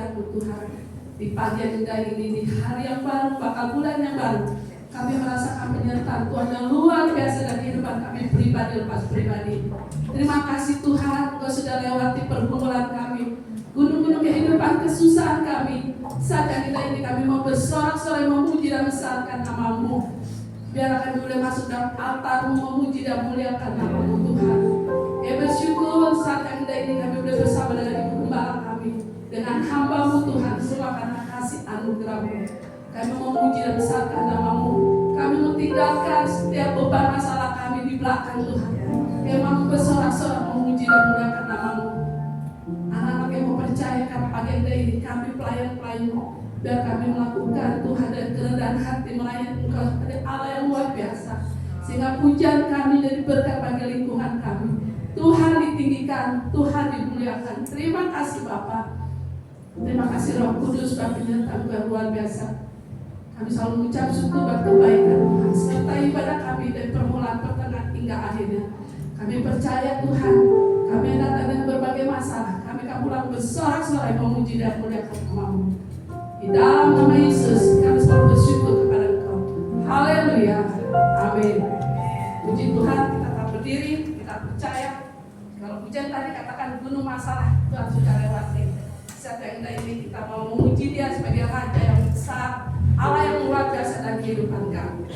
berkat-Mu Tuhan. Di pagi yang indah ini, di hari yang baru, bakal bulan yang baru, kami merasakan penyertaan Tuhan yang luar biasa dalam kehidupan kami pribadi lepas pribadi. Terima kasih Tuhan, Engkau sudah lewati pergumulan kami, gunung-gunung kehidupan kesusahan kami. Saat yang kita ini kami mau bersorak-sorai memuji dan besarkan nama-Mu. Biar kami boleh masuk dalam altar-Mu memuji dan muliakan nama-Mu Tuhan. Bersyukur saat yang kita ini kami boleh bersama dengan Ibu Gembala kami, dengan hamba-Mu Tuhan, semua karena kasih anugerah-Mu. Kami memuji dan besarkan nama-Mu. Kami meninggalkan setiap beban masalah kami di belakang Tuhan. Kami mau bersorak-sorak memuji dan muliakan nama-Mu. Anak-anak yang mempercayakan pagi ini kami pelayan-pelayan-Mu, biar kami melakukan Tuhan dan kerendahan hati melayani Engkau sebagai Allah yang luar biasa, sehingga pujian kami jadi berkat bagi lingkungan kami. Tuhan ditinggikan, Tuhan dimuliakan. Terima kasih Bapa. Terima kasih Roh Kudus buat penyertaan yang luar biasa. Kami selalu mengucap syukur buat kebaikan Tuhan, serta ibadah kami dari permulaan, pertengahan hingga akhirnya. Kami percaya Tuhan, kami datang dengan berbagai masalah, kami akan pulang bersorak-sorai memuji dan muliakan nama-Mu. Di dalam nama Yesus kami selalu bersyukur kepada Engkau. Haleluya, amin. Puji Tuhan, kita tetap berdiri, kita percaya. Kalau hujan tadi katakan gunung masalah, Tuhan sudah lewati. Saat yang ini kita mau memuji Dia sebagai Raja yang besar, Allah yang luar biasa dalam kehidupan kami.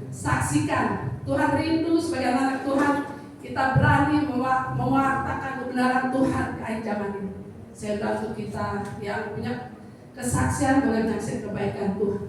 Saksikan Tuhan rindu sebagai anak Tuhan, kita berani mewartakan kebenaran Tuhan di akhir zaman ini. Saya bantu kita yang punya kesaksian boleh menyaksikan kebaikan Tuhan.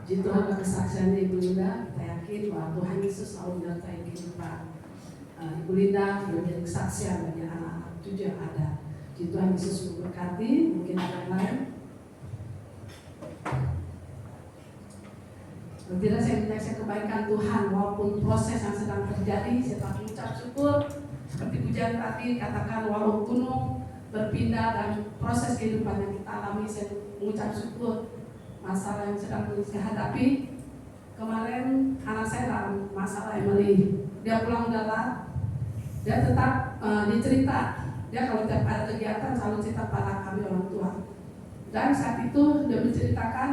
Puji Tuhan kesaksian Ibu Linda, kita yakin bahwa Tuhan Yesus selalu menyertai kehidupan Ibu Linda menjadi kesaksian bagi anak-anak tujuh yang ada. Puji Tuhan Yesus memberkati. Mungkin ada yang lain. Tidak, saya menyaksikan kebaikan Tuhan walaupun proses yang sedang terjadi. Saya tak mengucap syukur seperti pujian tadi katakan, walau gunung berpindah dan proses kehidupan yang kita alami, saya mengucap syukur. Masalah yang sedang saya hadapi kemarin, anak saya dalam masalah Emily, dia pulang dalam, dia tetap dia cerita, dia kalau tiap ada kegiatan selalu cerita pada kami orang tua. Dan saat itu dia menceritakan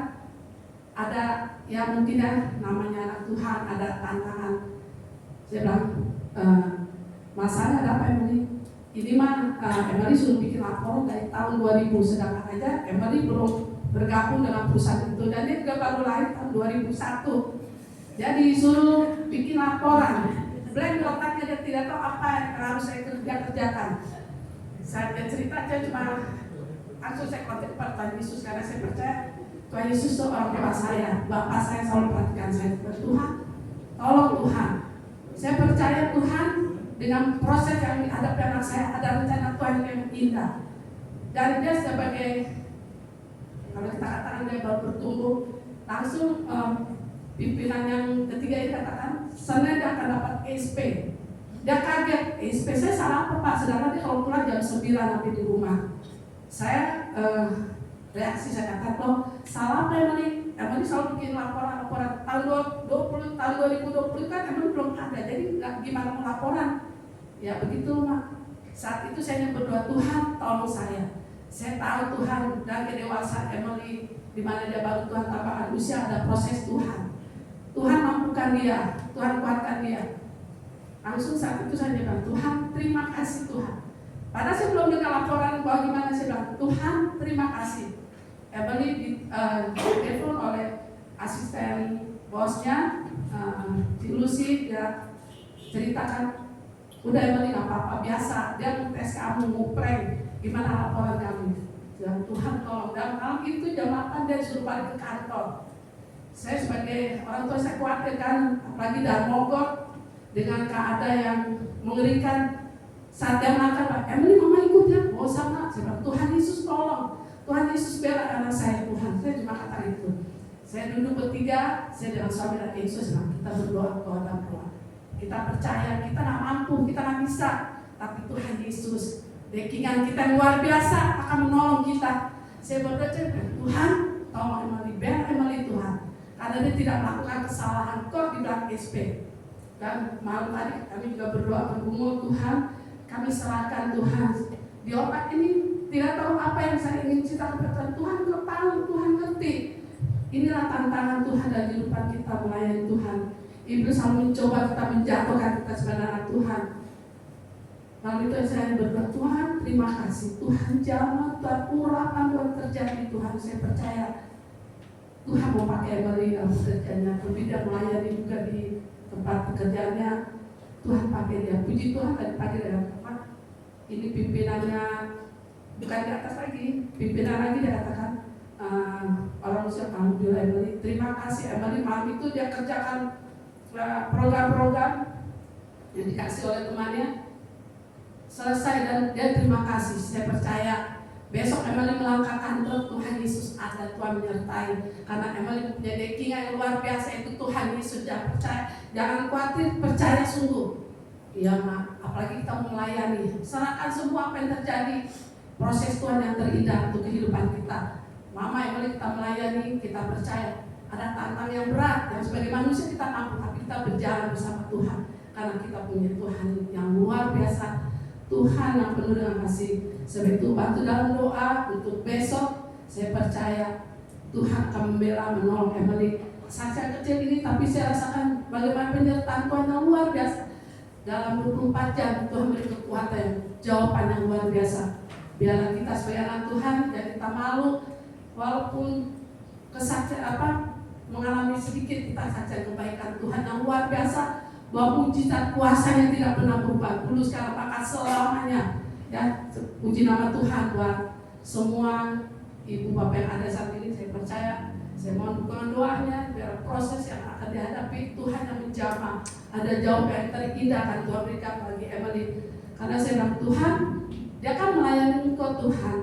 ada ya mungkin ya namanya anak Tuhan, ada tantangan. Saya bilang masalah ada apa Emily? Ini mah Emily suruh bikin lapor dari tahun 2000, sedangkan aja Emily belum bergabung dengan perusahaan itu, dan dia juga baru lahir tahun 2001. Jadi suruh bikin laporan, blank di otaknya, dia tidak tahu apa yang harus saya kerjakan. Saya cerita aja cuma langsung saya kontak pada Tuhan Yesus, karena saya percaya Tuhan Yesus itu orang tua saya, Bapak saya selalu perhatikan saya. Tuhan, Tolong Tuhan. Saya percaya Tuhan dengan proses yang dihadapi anak saya ada rencana Tuhan yang indah. Dan dia sebagai, kalau kita katakan dia baru bertumbuh, langsung pimpinan yang ketiga ini katakan Senin dia akan dapat SP. Dia kaget, SP saya salah apa Pak? Sedangkan dia kalau pulang jam 9 nanti di rumah. Saya reaksi saya kata, loh salah apa Emily? Emily selalu bikin laporan tahun 2020 kan Emily belum ada, jadi gimana mau laporan? Ya begitu Mak. Saat itu saya berdoa, Tuhan tolong saya. Saya tahu Tuhan dan kedewasaan Emily, di mana dia baru Tuhan tambahkan usia, ada proses Tuhan. Tuhan mampukan dia, Tuhan kuatkan dia. Langsung saat itu saya bilang, Tuhan terima kasih Tuhan. Padahal saya belum dengar laporan bahwa gimana, saya bilang, Tuhan terima kasih. Emily ditelepon oleh asisten bosnya, Ci Lucy, dia ceritakan, udah Emily gak apa-apa, biasa, dia tes kamu, nguprank, gimana laporan kamu. Dan Tuhan tolong, dan malam itu jam 8 dia disuruh balik ke kantor. Saya sebagai orang tua saya khawatir kan, apalagi dari Bogor dengan keadaan yang mengerikan. Saat dia makan, Emily mama ikut ya, mau sama. Saya bilang, Tuhan Yesus tolong, Tuhan Yesus bela anak saya, Tuhan. Saya cuma kata itu. Saya duduk bertiga, saya dengan suami dan Yesus, kita berdoa kepada Tuhan. Kita percaya, kita nggak mampu, kita nggak bisa, tapi Tuhan Yesus, backingan kita yang luar biasa akan menolong kita. Saya berdoa, Tuhan, tolong Emily, bela Emily Tuhan. Karena dia tidak melakukan kesalahan, kok dibilang SP. Dan malam tadi kami juga berdoa bergumul, Tuhan, kami serahkan Tuhan. Di otak ini tidak tahu apa yang saya ingin ceritakan, Tuhan kau tahu, Tuhan ngerti. Inilah tantangan Tuhan dalam kehidupan kita melayani Tuhan. Iblis selalu mencoba kita menjatuhkan kita sebagai anak Tuhan. Lalu itu saya berdoa, Tuhan terima kasih, Tuhan jamah, Tuhan urapan Tuhan terjadi, Tuhan saya percaya Tuhan mau pakai Emily dalam pekerjaannya, berbidang melayani juga di tempat pekerjaannya. Tuhan pakai dia. Puji Tuhan tadi pagi dalam tempat ini pimpinannya bukan di atas lagi, pimpinan lagi dia katakan orang usia alhamdulillah Emily, terima kasih Emily, malam itu dia kerjakan program-program yang dikasih oleh temannya selesai dan dia terima kasih. Saya percaya besok Emily melangkah kantor, Tuhan Yesus ada, Tuhan menyertai. Karena Emily punya backing yang luar biasa, itu Tuhan Yesus. Jangan percaya, jangan khawatir, percaya sungguh. Iya Mak, apalagi kita melayani, serahkan semua apa yang terjadi. Proses Tuhan yang terindah untuk kehidupan kita. Mama Emily, kita melayani, kita percaya ada tantangan yang berat, yang sebagai manusia kita mampu, tapi kita berjalan bersama Tuhan. Karena kita punya Tuhan yang luar biasa, Tuhan yang penuh dengan kasih. Sebab itu bantu dalam doa untuk besok. Saya percaya Tuhan akan membela, menolong Emily. Saksian kecil ini, tapi saya rasakan bagaimana penyertaan Tuhan yang luar biasa. Dalam 24 jam Tuhan beri kekuatan, jawaban yang luar biasa. Biarlah kita sebagai anak Tuhan dan kita malu, walaupun kesaksian mengalami sedikit, kita saksian kebaikan Tuhan yang luar biasa. Bahwa mujizat kuasanya tidak pernah berubah, dulu sekarang bahkan selamanya. Ya, puji nama Tuhan buat semua ibu bapak yang ada saat ini. Saya percaya, saya mohon dukungan doanya biar proses yang akan dihadapi Tuhan yang menjamah, ada jawaban yang terindah akan Tuhan berikan bagi Emily. Karena saya bilang Tuhan, dia akan melayani engkau Tuhan.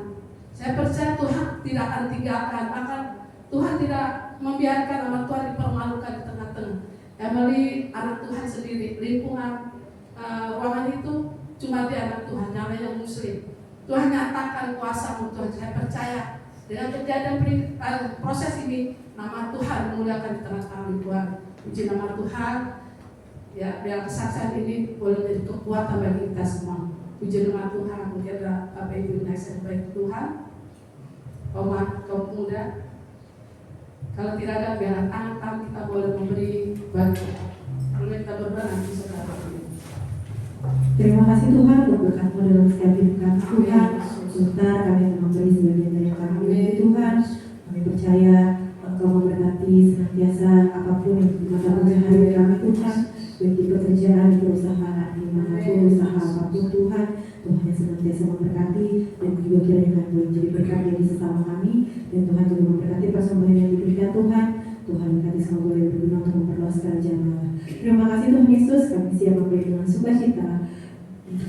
Saya percaya Tuhan tidak akan tinggalkan, bahkan Tuhan tidak membiarkan nama Tuhan dipermalukan di tengah-tengah. Emily anak Tuhan sendiri, lingkungan ruangan itu cuma dia anak Tuhan, namanya Muslim. Tuhan nyatakan kuasa Tuhan. Saya percaya dengan kejadian proses ini, nama Tuhan memuliakan di tengah-tengah Tuhan. Puji nama Tuhan. Ya, biar kesaksian ini boleh menjadi kekuatan bagi kita semua. Puji nama Tuhan. Mungkin ada Bapak Ibu yang saya baik Tuhan. Kaum muda. Kalau tidak ada biar tangan kita boleh memberi bantuan. Kalau kita berdoa nanti saudara. Terima kasih Tuhan untuk berkat-Mu dalam setiap hidup kami Tuhan. Sebentar kami akan memberi sebagian dari yang kami miliki Tuhan. Kami percaya Engkau memberkati senantiasa apapun yang di mata pencaharian kami Tuhan. Baik di pekerjaan, di perusahaan, dimanapun usaha apapun Tuhan. Tuhan yang senantiasa memberkati dan juga kiranya kami boleh menjadi berkat bagi sesama kami. Dan Tuhan juga memberkati persembahan yang diberikan Tuhan. Tuhan berkati semua boleh berguna untuk memperluas kerajaan Allah. Terima dengan sukacita.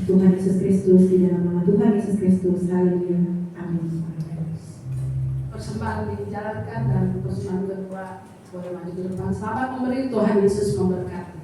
Tuhan Yesus Kristus, di dalam nama Tuhan Yesus Kristus. Haleluya. Amin. Persembahan dijalankan dan persembahan kedua boleh maju ke depan. Selamat memberi, Tuhan Yesus memberkati.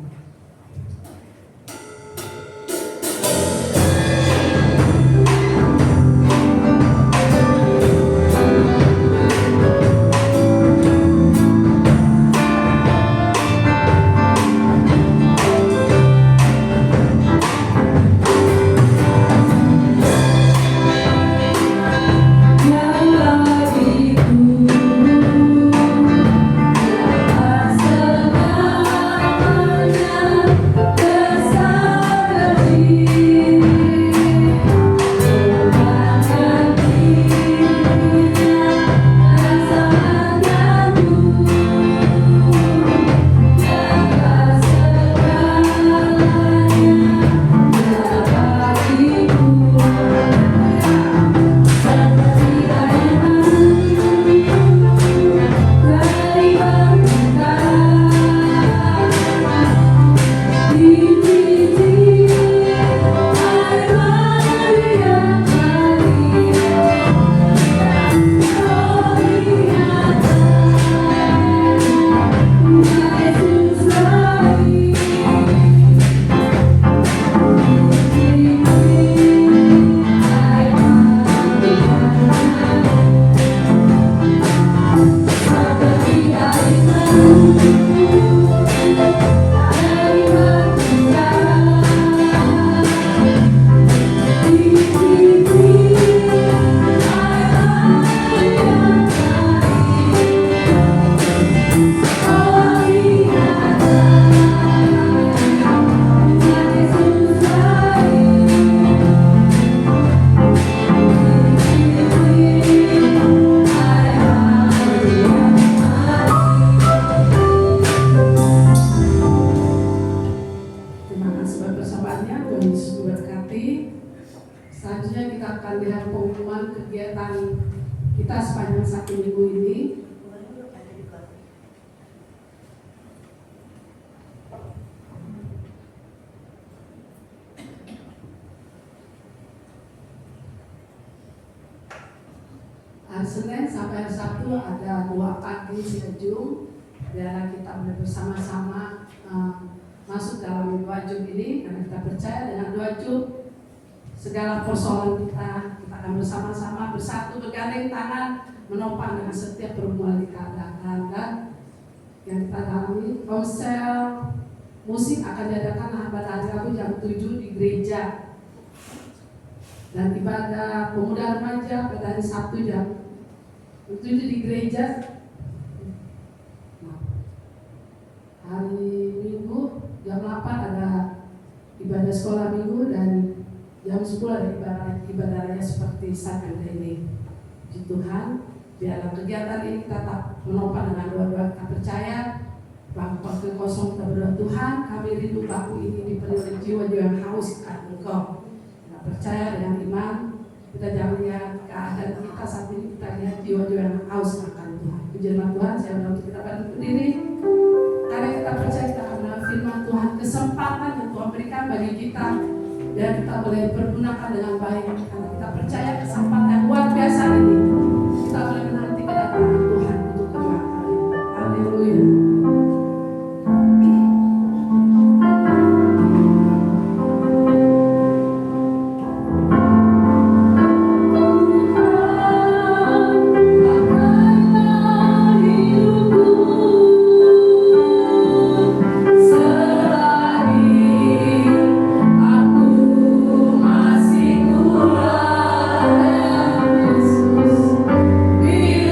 Kita sepanjang 1 minggu ini hari Senin sampai hari Sabtu ada 2 pagi Sinejung, biarlah kita bersama-sama masuk dalam 2 Jum ini, karena kita percaya dengan 2 Jum segala persoalan kita akan bersama-sama bersatu bergandeng tangan menopang dengan setiap pergumulan di keadaan. Dan yang kita alami, konser musik akan diadakan pada hari Rabu jam 7 di gereja, dan ibadah pemuda remaja pada hari Sabtu jam 7 di gereja. Hari Minggu jam 8 ada ibadah sekolah minggu, dan jam 10 ada ibadah seperti saat ini. Puji Tuhan, biarlah kegiatan ini tetap menopang dengan doa-doa kita percaya bahwa waktu kosong kita berdoa, Tuhan kami rindu baku ini dipenuhi oleh jiwa-jiwa yang haus akan Engkau. Kita percaya dengan iman, kita jangan lihat keadaan kita saat ini, kita lihat jiwa-jiwa yang haus akan Tuhan. Puji Tuhan, saya berdoa kita berdiri karena kita percaya kita akan mendengar firman Tuhan, kesempatan yang Tuhan berikan bagi kita biar kita boleh pergunakan dengan baik, karena kita percaya kesempatan yang luar biasa ini kita boleh menanti kedatangan Tuhan untuk kedua kali. Haleluya. Be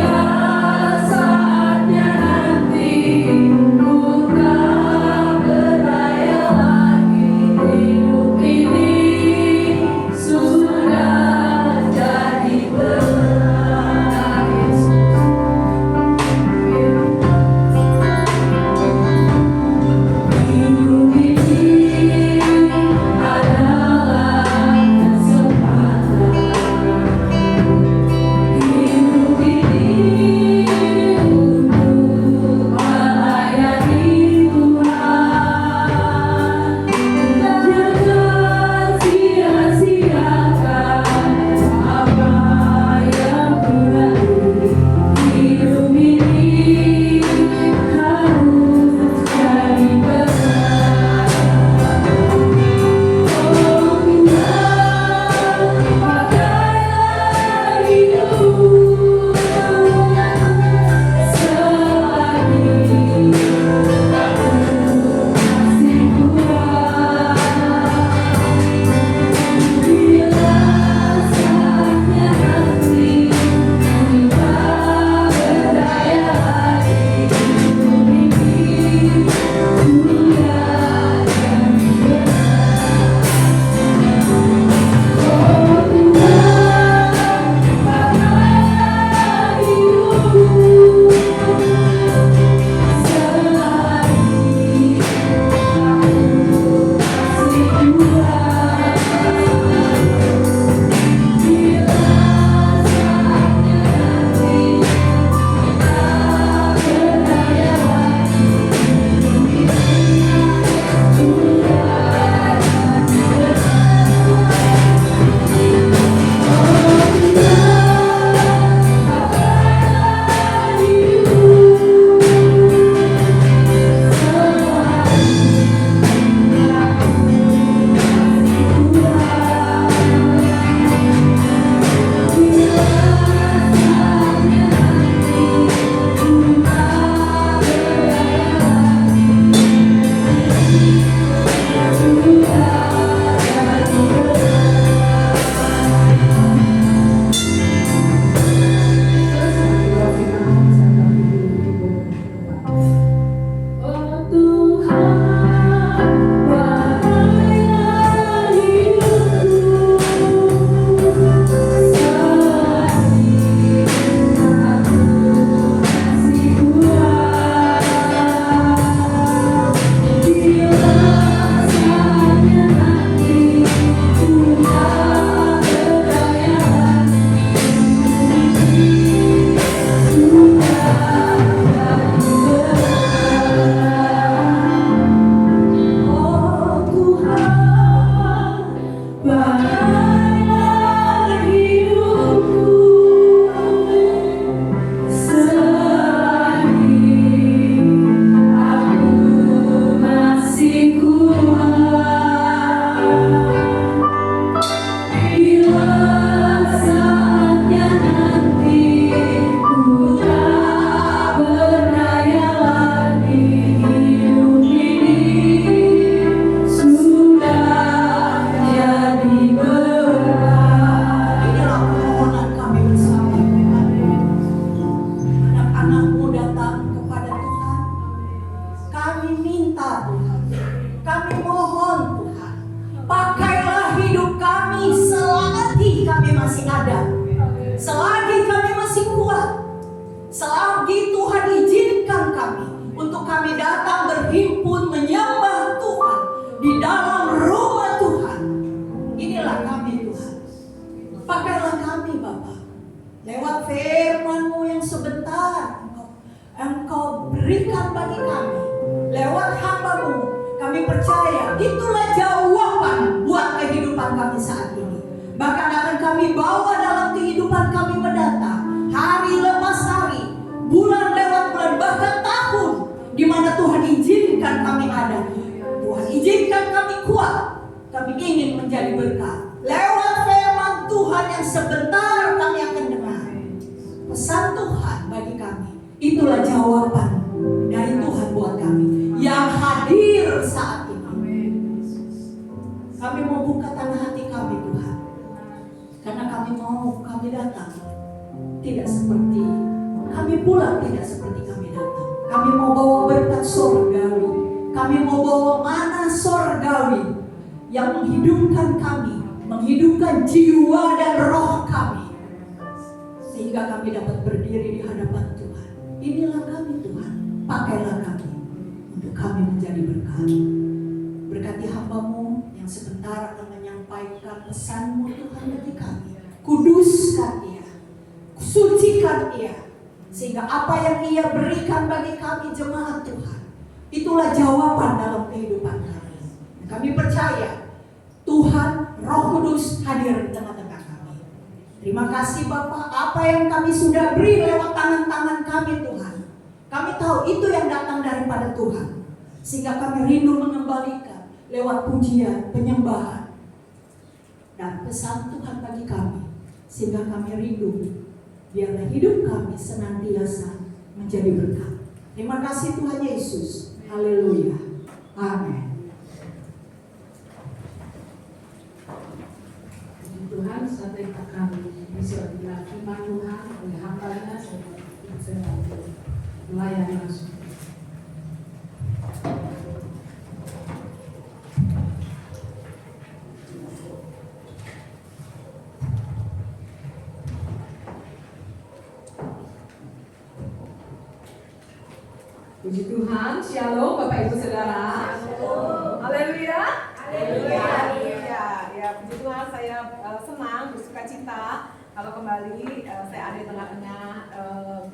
Puji Tuhan, Shalom Bapak Ibu Saudara. Haleluya. Haleluya. puji Tuhan saya senang, bersuka cita kalau kembali saya ada di tengah-tengah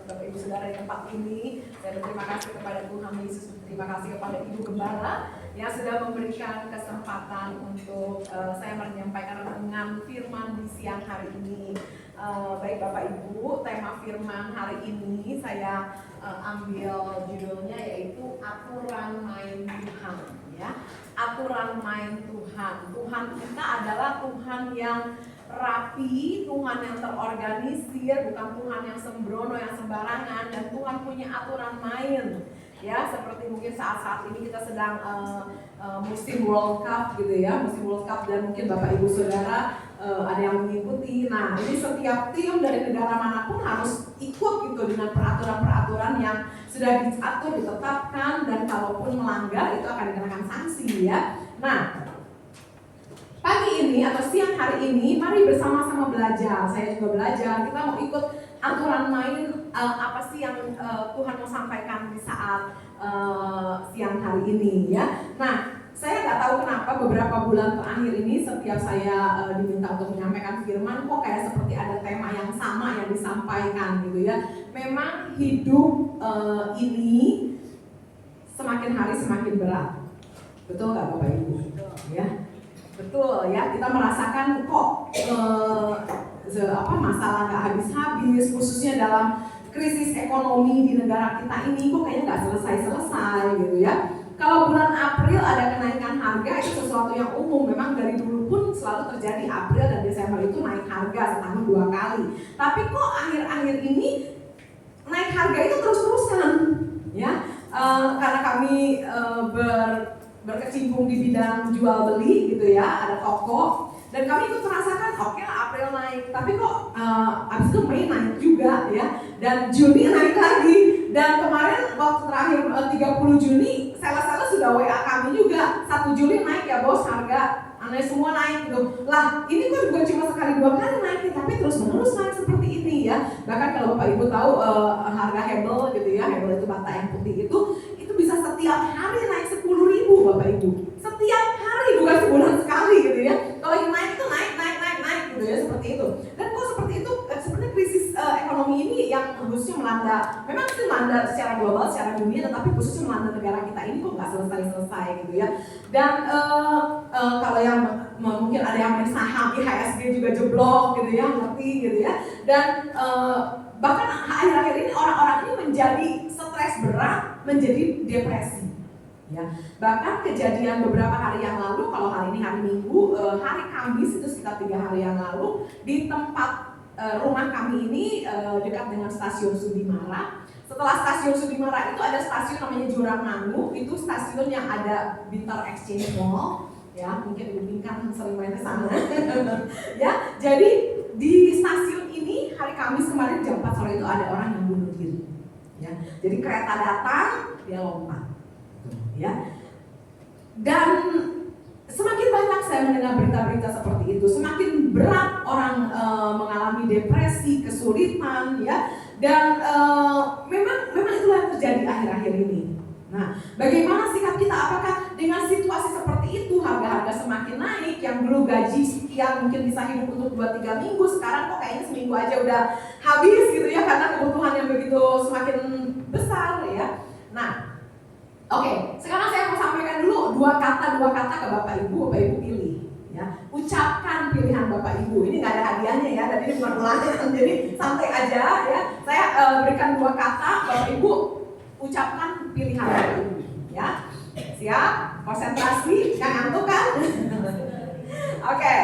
Bapak Ibu Saudara di tempat ini. Saya berterima kasih kepada Tuhan Yesus, berterima kasih kepada Ibu Gembala yang sudah memberikan kesempatan untuk saya menyampaikan renungan firman di siang hari ini. Baik Bapak Ibu, tema firman hari ini saya ambil judulnya yaitu aturan main Tuhan, ya. Aturan main Tuhan. Tuhan kita adalah Tuhan yang rapi, Tuhan yang terorganisir, bukan Tuhan yang sembrono, yang sembarangan, dan Tuhan punya aturan main. Ya, seperti mungkin saat-saat ini kita sedang musim World Cup gitu ya, musim World Cup, dan mungkin Bapak Ibu Saudara ada yang mengikuti. Nah, ini setiap tim dari negara manapun harus ikut gitu dengan peraturan-peraturan yang sudah diatur, ditetapkan, dan kalaupun melanggar itu akan dikenakan sanksi ya. Nah, pagi ini atau siang hari ini mari bersama-sama belajar. Saya juga belajar, kita mau ikut aturan main apa sih yang Tuhan mau sampaikan di saat siang hari ini ya. Nah, saya nggak tahu kenapa beberapa bulan terakhir ini setiap saya diminta untuk menyampaikan firman kok kayak seperti ada tema yang sama yang disampaikan gitu ya. Memang hidup ini semakin hari semakin berat. Betul nggak Bapak Ibu? Ya. Betul ya, kita merasakan kok masalah nggak habis-habis, khususnya dalam krisis ekonomi di negara kita ini kok kayaknya nggak selesai-selesai gitu ya. Kalau bulan April ada kenaikan harga itu sesuatu yang umum, memang dari dulu pun selalu terjadi. April dan Desember itu naik harga setahun 2 kali. Tapi kok akhir-akhir ini naik harga itu terus-terusan ya, karena kami berkecimpung di bidang jual beli gitu ya, ada toko, dan kami itu merasakan oke lah April naik, tapi kok abis itu Mei naik juga ya, dan Juni naik lagi, dan kemarin waktu terakhir 30 Juni sales-sales sudah WA kami juga 1 Juli naik ya bos, harga aneh semua naik gitu. Lah ini kok bukan cuma sekali 2 kali naik, tapi terus menerus naik seperti ini ya. Bahkan kalau Bapak Ibu tahu harga Hebel gitu ya, Hebel itu bata yang putih itu bisa setiap hari naik 10.000 Bapak Ibu. Setiap hari, bukan sebulan sekali gitu ya. Kalau yang naik itu naik gitu ya, seperti itu. Dan kok seperti itu, sebenarnya krisis ekonomi ini yang khususnya melanda, memang sih melanda secara global, secara dunia, tetapi khususnya melanda negara kita ini kok nggak selesai-selesai gitu ya. Dan kalau yang mungkin ada yang main saham, IHSG juga jeblok gitu ya, ngerti gitu ya. Dan bahkan akhir-akhir ini orang-orang ini menjadi stres berat, menjadi depresi ya. Bahkan kejadian beberapa hari yang lalu, kalau hari ini hari Minggu, hari Kamis itu sekitar 3 hari yang lalu, di tempat rumah kami ini dekat dengan stasiun Sudimara. Setelah stasiun Sudimara itu ada stasiun namanya Juramanu, itu stasiun yang ada Bintar Exchange Mall ya, mungkin Ibu Pinkan sering main ke sana ya. Jadi di stasiun ini hari Kamis kemarin jam 4 sore itu ada orang yang bunuh diri ya. Jadi kereta datang, dia lompat ya. Dan semakin banyak saya mendengar berita-berita seperti itu, semakin berat orang mengalami depresi, kesulitan ya. Dan memang itulah yang terjadi akhir-akhir ini. Nah, bagaimana sikap kita? Apakah dengan situasi seperti itu, harga-harga semakin naik, yang dulu gaji sekian mungkin bisa hidup untuk 2-3 minggu, sekarang kok kayaknya seminggu aja udah habis gitu ya, karena kebutuhan yang begitu semakin besar ya. Nah, oke, sekarang saya mau sampaikan dulu dua kata ke Bapak Ibu pilih ya. Ucapkan pilihan Bapak Ibu. Ini nggak ada hadiahnya ya, dan ini bukan ulangan, jadi santai aja ya. Saya berikan 2 kata, Bapak Ibu ucapkan pilihan Bapak Ibu ya. Siap? Konsentrasi, yang ngantuk kan? Oke.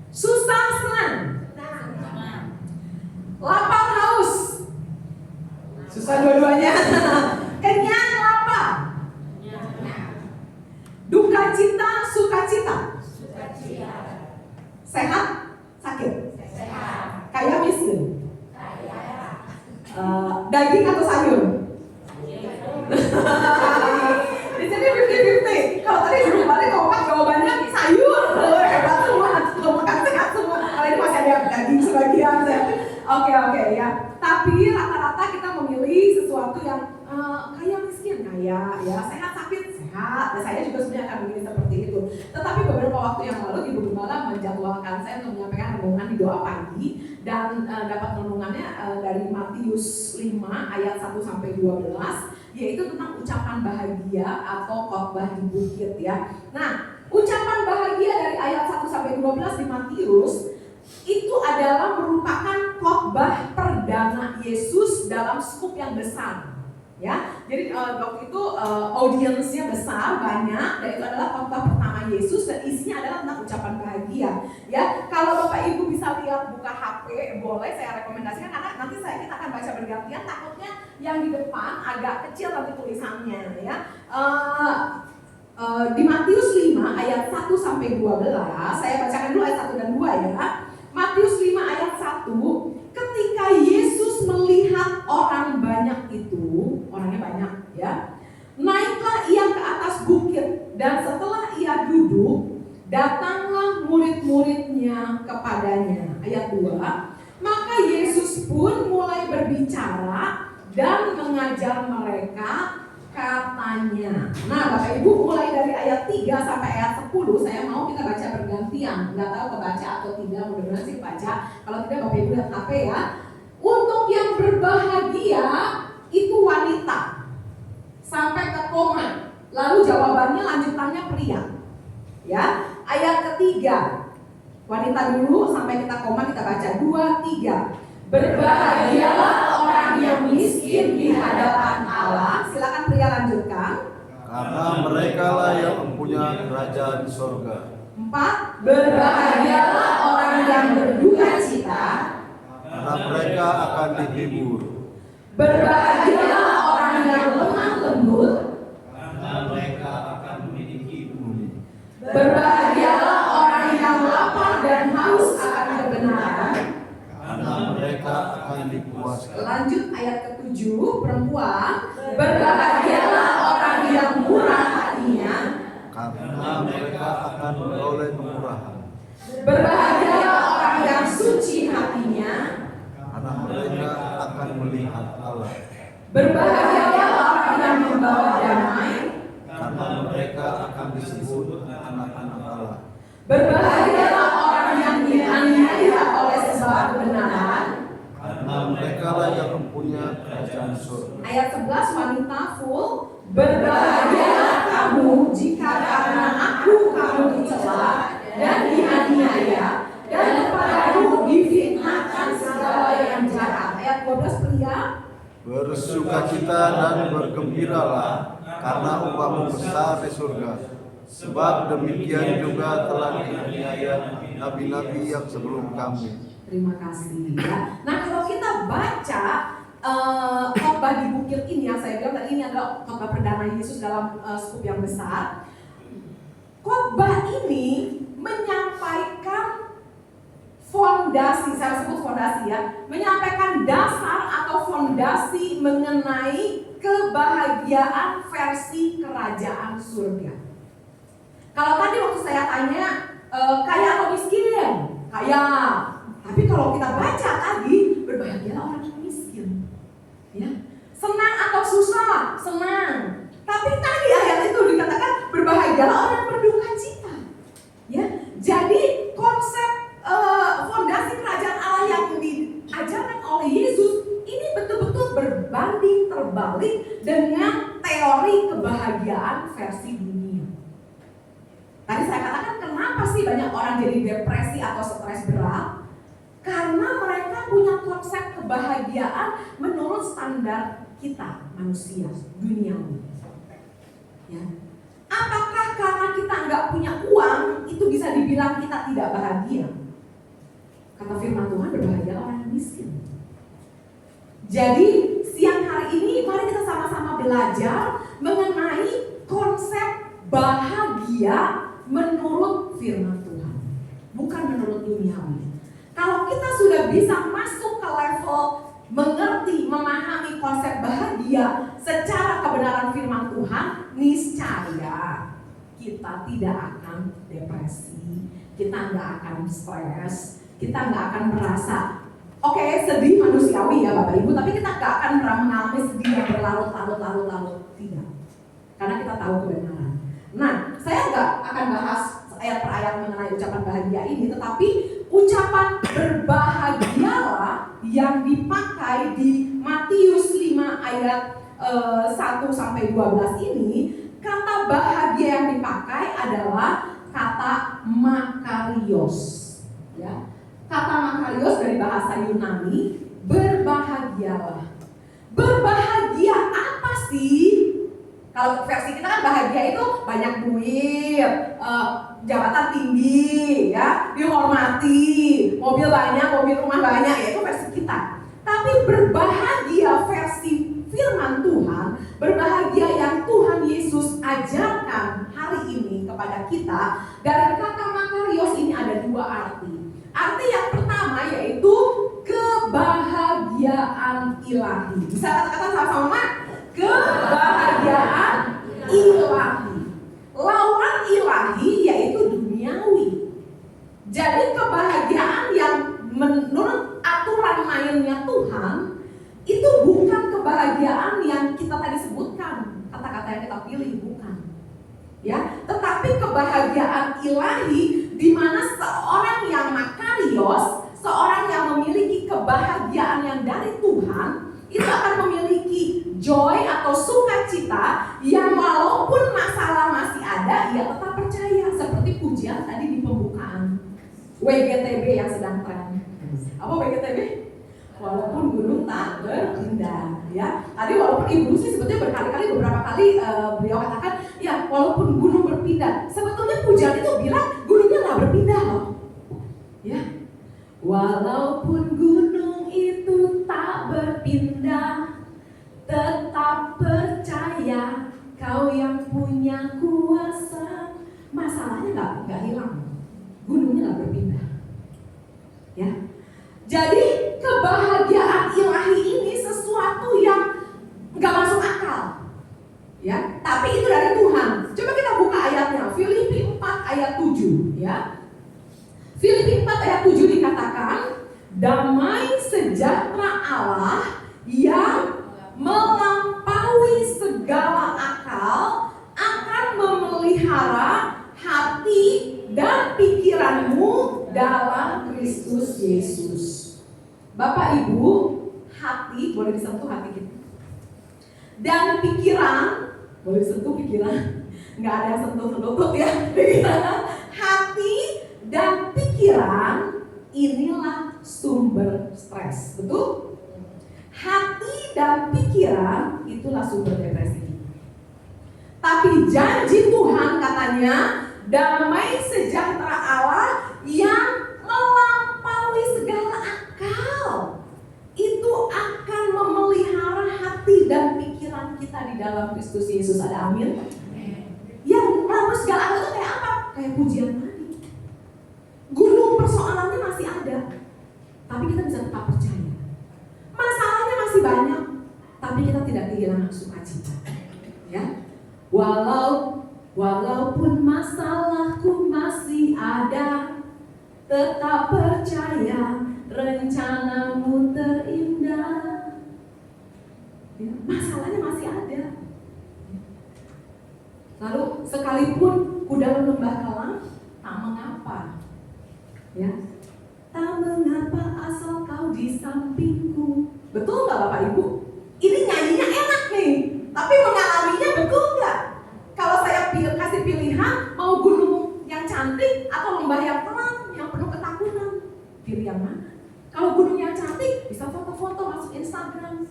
Susah senang. Lapar haus. Susah dua-duanya. Kenyang lapar. Duka cita, sukacita. Sehat, sakit. Kaya miskin. Daging atau sayur. Di sini 50-50. Kalau tadi belum balik kompak jawabannya sayur. Hebat semua, makan sehat semua. Kalau ini masih ada daging sebagian. Oke ya. Tapi rata-rata kita memilih sesuatu yang kaya miskin, kaya ya, sehat sakit sehat. Dan saya juga sebenarnya akan memilih seperti itu. Tetapi beberapa waktu yang lalu Ibu Gembala saya untuk menyampaikan renungan di doa pagi dan dapat renungannya dari Matius 5 ayat 1 sampai 12, yaitu tentang ucapan bahagia atau khotbah di bukit ya. Nah, ucapan bahagia dari ayat 1 sampai 12 di Matius itu adalah merupakan khotbah perdana Yesus dalam skup yang besar. Ya, jadi waktu itu audiensnya besar, banyak, dan itu adalah khotbah pertama Yesus dan isinya adalah tentang ucapan bahagia. Ya, kalau Bapak Ibu bisa lihat buka HP, boleh saya rekomendasikan karena nanti kita akan baca bergantian. Takutnya yang di depan agak kecil nanti tulisannya, ya. Di Matius 5 ayat 1 sampai 12, saya bacakan dulu ayat 1 dan 2 ya. Matius 5 ayat 1, ketika Yesus melihat orang banyak itu, orangnya banyak ya, naiklah ia ke atas bukit dan setelah ia duduk, datanglah murid-muridnya kepadanya. Ayat 2, maka Yesus pun mulai berbicara dan mengajar mereka katanya. Nah Bapak Ibu, mulai dari ayat 3 sampai ayat 10 saya mau kita baca bergantian. Nggak tahu kebaca atau tidak, mudah-mudahan sih baca. Kalau tidak Bapak Ibu lihat HP ya. Untuk yang berbahagia itu wanita sampai ke koma. Lalu jawabannya lanjutannya pria. Ya, ayat ketiga wanita dulu sampai kita koma, kita baca 2, 3. Berbahagialah orang yang miskin di hadapan Allah. Silakan pria lanjutkan. Karena mereka lah yang mempunyai kerajaan surga. 4. Berbahagialah orang yang berduka cita. Karena mereka akan dihibur. Berbahagialah orang yang lemah lembut. Karena mereka akan memiliki bumi. Berbahagialah orang yang lapar dan haus akan kebenaran. Karena mereka akan dipuaskan. Lanjut ayat ke-7, perempuan. Berbahagialah orang yang murah hatinya. Karena mereka akan beroleh kemurahan. Berbahagialah orang yang suci hatinya. Karena mereka akan melihat Allah. Berbahagialah orang yang membawa damai. Karena mereka akan disebut anak-anak Allah. Berbahagialah orang yang dianiaya oleh sebab kebenaran. Karena mereka lah yang mempunyai kerajaan surga. Ayat 11 wanita full. Berbahagialah kamu jika karena aku kamu dicela dan dianiaya dan kepadamu difitnahkan segala yang jahat. Ayat 12 pria. Bersukacita dan bergembiralah karena upahmu besar di surga. Sebab demikian juga telah dianiaya nabi-nabi yang sebelum kami. Terima kasih ya. Nah kalau kita baca khotbah di bukit ini yang saya bilang tadi, ini adalah khotbah perdana Yesus dalam skup yang besar. Khotbah ini menyampaikan fondasi, saya sebut fondasi ya, menyampaikan dasar atau fondasi mengenai kebahagiaan versi kerajaan surga. Kalau tadi waktu saya tanya kaya atau miskin, kaya. Tapi kalau kita baca tadi, berbahagialah orang yang miskin. Ya. Senang atau susah? Senang. Tapi tadi ayat itu dikatakan berbahagialah orang yang berduka cita. Ya. Jadi konsep fondasi kerajaan Allah yang diajarkan oleh Yesus ini betul-betul berbanding terbalik dengan teori kebahagiaan versi dunia. Tadi saya katakan kenapa sih banyak orang jadi depresi atau stres berat? Karena mereka punya konsep kebahagiaan menurut standar kita manusia duniawi. Ya. Apakah karena kita nggak punya uang itu bisa dibilang kita tidak bahagia? Kata firman Tuhan, berbahagialah orang yang miskin. Jadi siang hari ini mari kita sama-sama belajar mengenai konsep bahagia menurut firman Tuhan, bukan menurut duniawi. Kalau kita sudah bisa masuk ke level mengerti, memahami konsep bahagia secara kebenaran firman Tuhan, niscaya kita tidak akan depresi, kita nggak akan stres, kita nggak akan merasa sedih manusiawi ya Bapak Ibu, tapi kita nggak akan mengalami sedih yang berlarut-larut, tidak, karena kita tahu kebenaran. Nah, saya nggak akan bahas ayat per ayat mengenai ucapan bahagia ini, tetapi ucapan berbahagialah yang dipakai di Matius 5 ayat 1 sampai 12 ini. Kata bahagia yang dipakai adalah kata makarios, ya. Kata makarios dari bahasa Yunani, berbahagialah. Berbahagia apa sih? Kalau versi kita kan bahagia itu banyak duit, jabatan tinggi, ya, dihormati, mobil banyak, mobil rumah banyak, ya itu versi kita. Tapi berbahagia versi firman Tuhan, berbahagia yang Tuhan Yesus ajarkan hari ini kepada kita, dari kata makarios ini ada dua arti. Arti yang pertama yaitu kebahagiaan ilahi. Bisa kata-kata sama-sama? Kebahagiaan ilahi. Lawan ilahi yaitu duniawi. Jadi kebahagiaan yang menurut aturan mainnya Tuhan itu bukan kebahagiaan yang kita tadi sebutkan, kata-kata yang kita pilih, bukan. Ya, tetapi kebahagiaan ilahi di mana seorang yang makarios, seorang yang memiliki kebahagiaan yang dari Tuhan, itu akan memiliki joy atau sukacita yang walaupun masalah masih ada, ia tetap percaya. Seperti pujian tadi di pembukaan WGTB yang sedang tren. Apa WGTB? Walaupun gunung tak berpindah, ya. Tadi walaupun Ibu sih sebetulnya berkali-kali, beberapa kali beliau katakan, ya walaupun gunung berpindah. Sebetulnya pujian itu bilang gunungnya nggak berpindah loh, ya. Walaupun gunung itu tak berpindah, tetap percaya Kau yang punya kuasa. Masalahnya nggak hilang, gunungnya nggak berpindah, ya. Jadi kebahagiaan ilahi ini sesuatu yang nggak masuk akal, ya. Tapi itu dari Tuhan. Coba kita buka ayatnya, Filipi 4 ayat 7, ya. Filipi 4 ayat 7 dikatakan, damai sejahtera Allah yang melampaui segala akal akan memelihara hati dan pikiranmu dalam Kristus Yesus. Bapak Ibu, hati boleh disentuh hati kita. Dan pikiran boleh disentuh pikiran. Nggak ada yang sentuh-sentuh ya. Hati dan pikiran inilah sumber stres, betul? Hati dan pikiran itulah sumber depresi. Tapi janji Tuhan katanya, damai sejahtera Allah yang melampaui segala akal itu akan memelihara hati dan pikiran kita di dalam Kristus Yesus. Ada amin? Yang melampaui segala akal itu kayak apa? Kayak pujian tadi. Gunung persoalannya masih ada, tapi kita bisa tetap percaya. Masalahnya masih banyak, tapi kita tidak kehilangan sukacita, ya. Walaupun masalahku masih ada, tetap percaya rencanamu terindah. Ya, masalahnya masih ada. Lalu sekalipun ku dalam lembah kelam, tak mengapa, ya. Tak mengapa asal kau di sampingku. Betul nggak Bapak Ibu? Ini nyanyinya enak nih, tapi mengalaminya betul nggak? Kalau saya kasih pilihan, mau gunung yang cantik atau lembah yang tenang, yang penuh ketakutan, pilih yang mana? Kalau gunung yang cantik, bisa foto-foto masuk Instagram,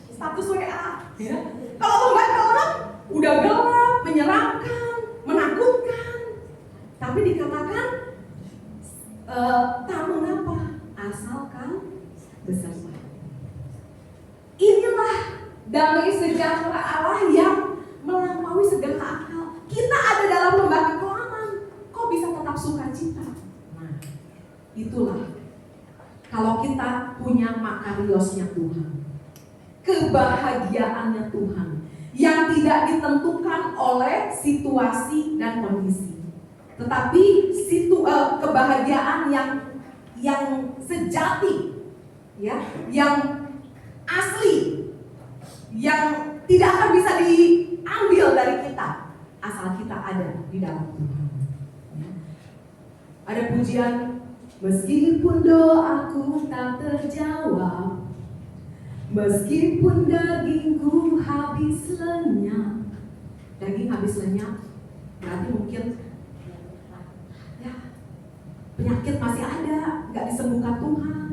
status WA. Ya. Kalau lembah kelam, udah gelap, menyeramkan, menakutkan. Tapi dikatakan, tak mengapa, asalkan bersama. Inilah damai sejahtera Allah yang melampaui segala akal. Kita ada dalam lembah kekelaman, kok bisa tetap sukacita? Nah, itulah kalau kita punya makariosnya Tuhan, kebahagiaannya Tuhan yang tidak ditentukan oleh situasi dan kondisi, tetapi kebahagiaan yang sejati, ya, yang asli, yang tidak akan bisa diambil dari kita asal kita ada di dalam Tuhan. Ada pujian, meskipun doaku tak terjawab, meskipun dagingku habis lenyap. Daging habis lenyap berarti mungkin ya, penyakit masih ada, gak disembuhkan Tuhan.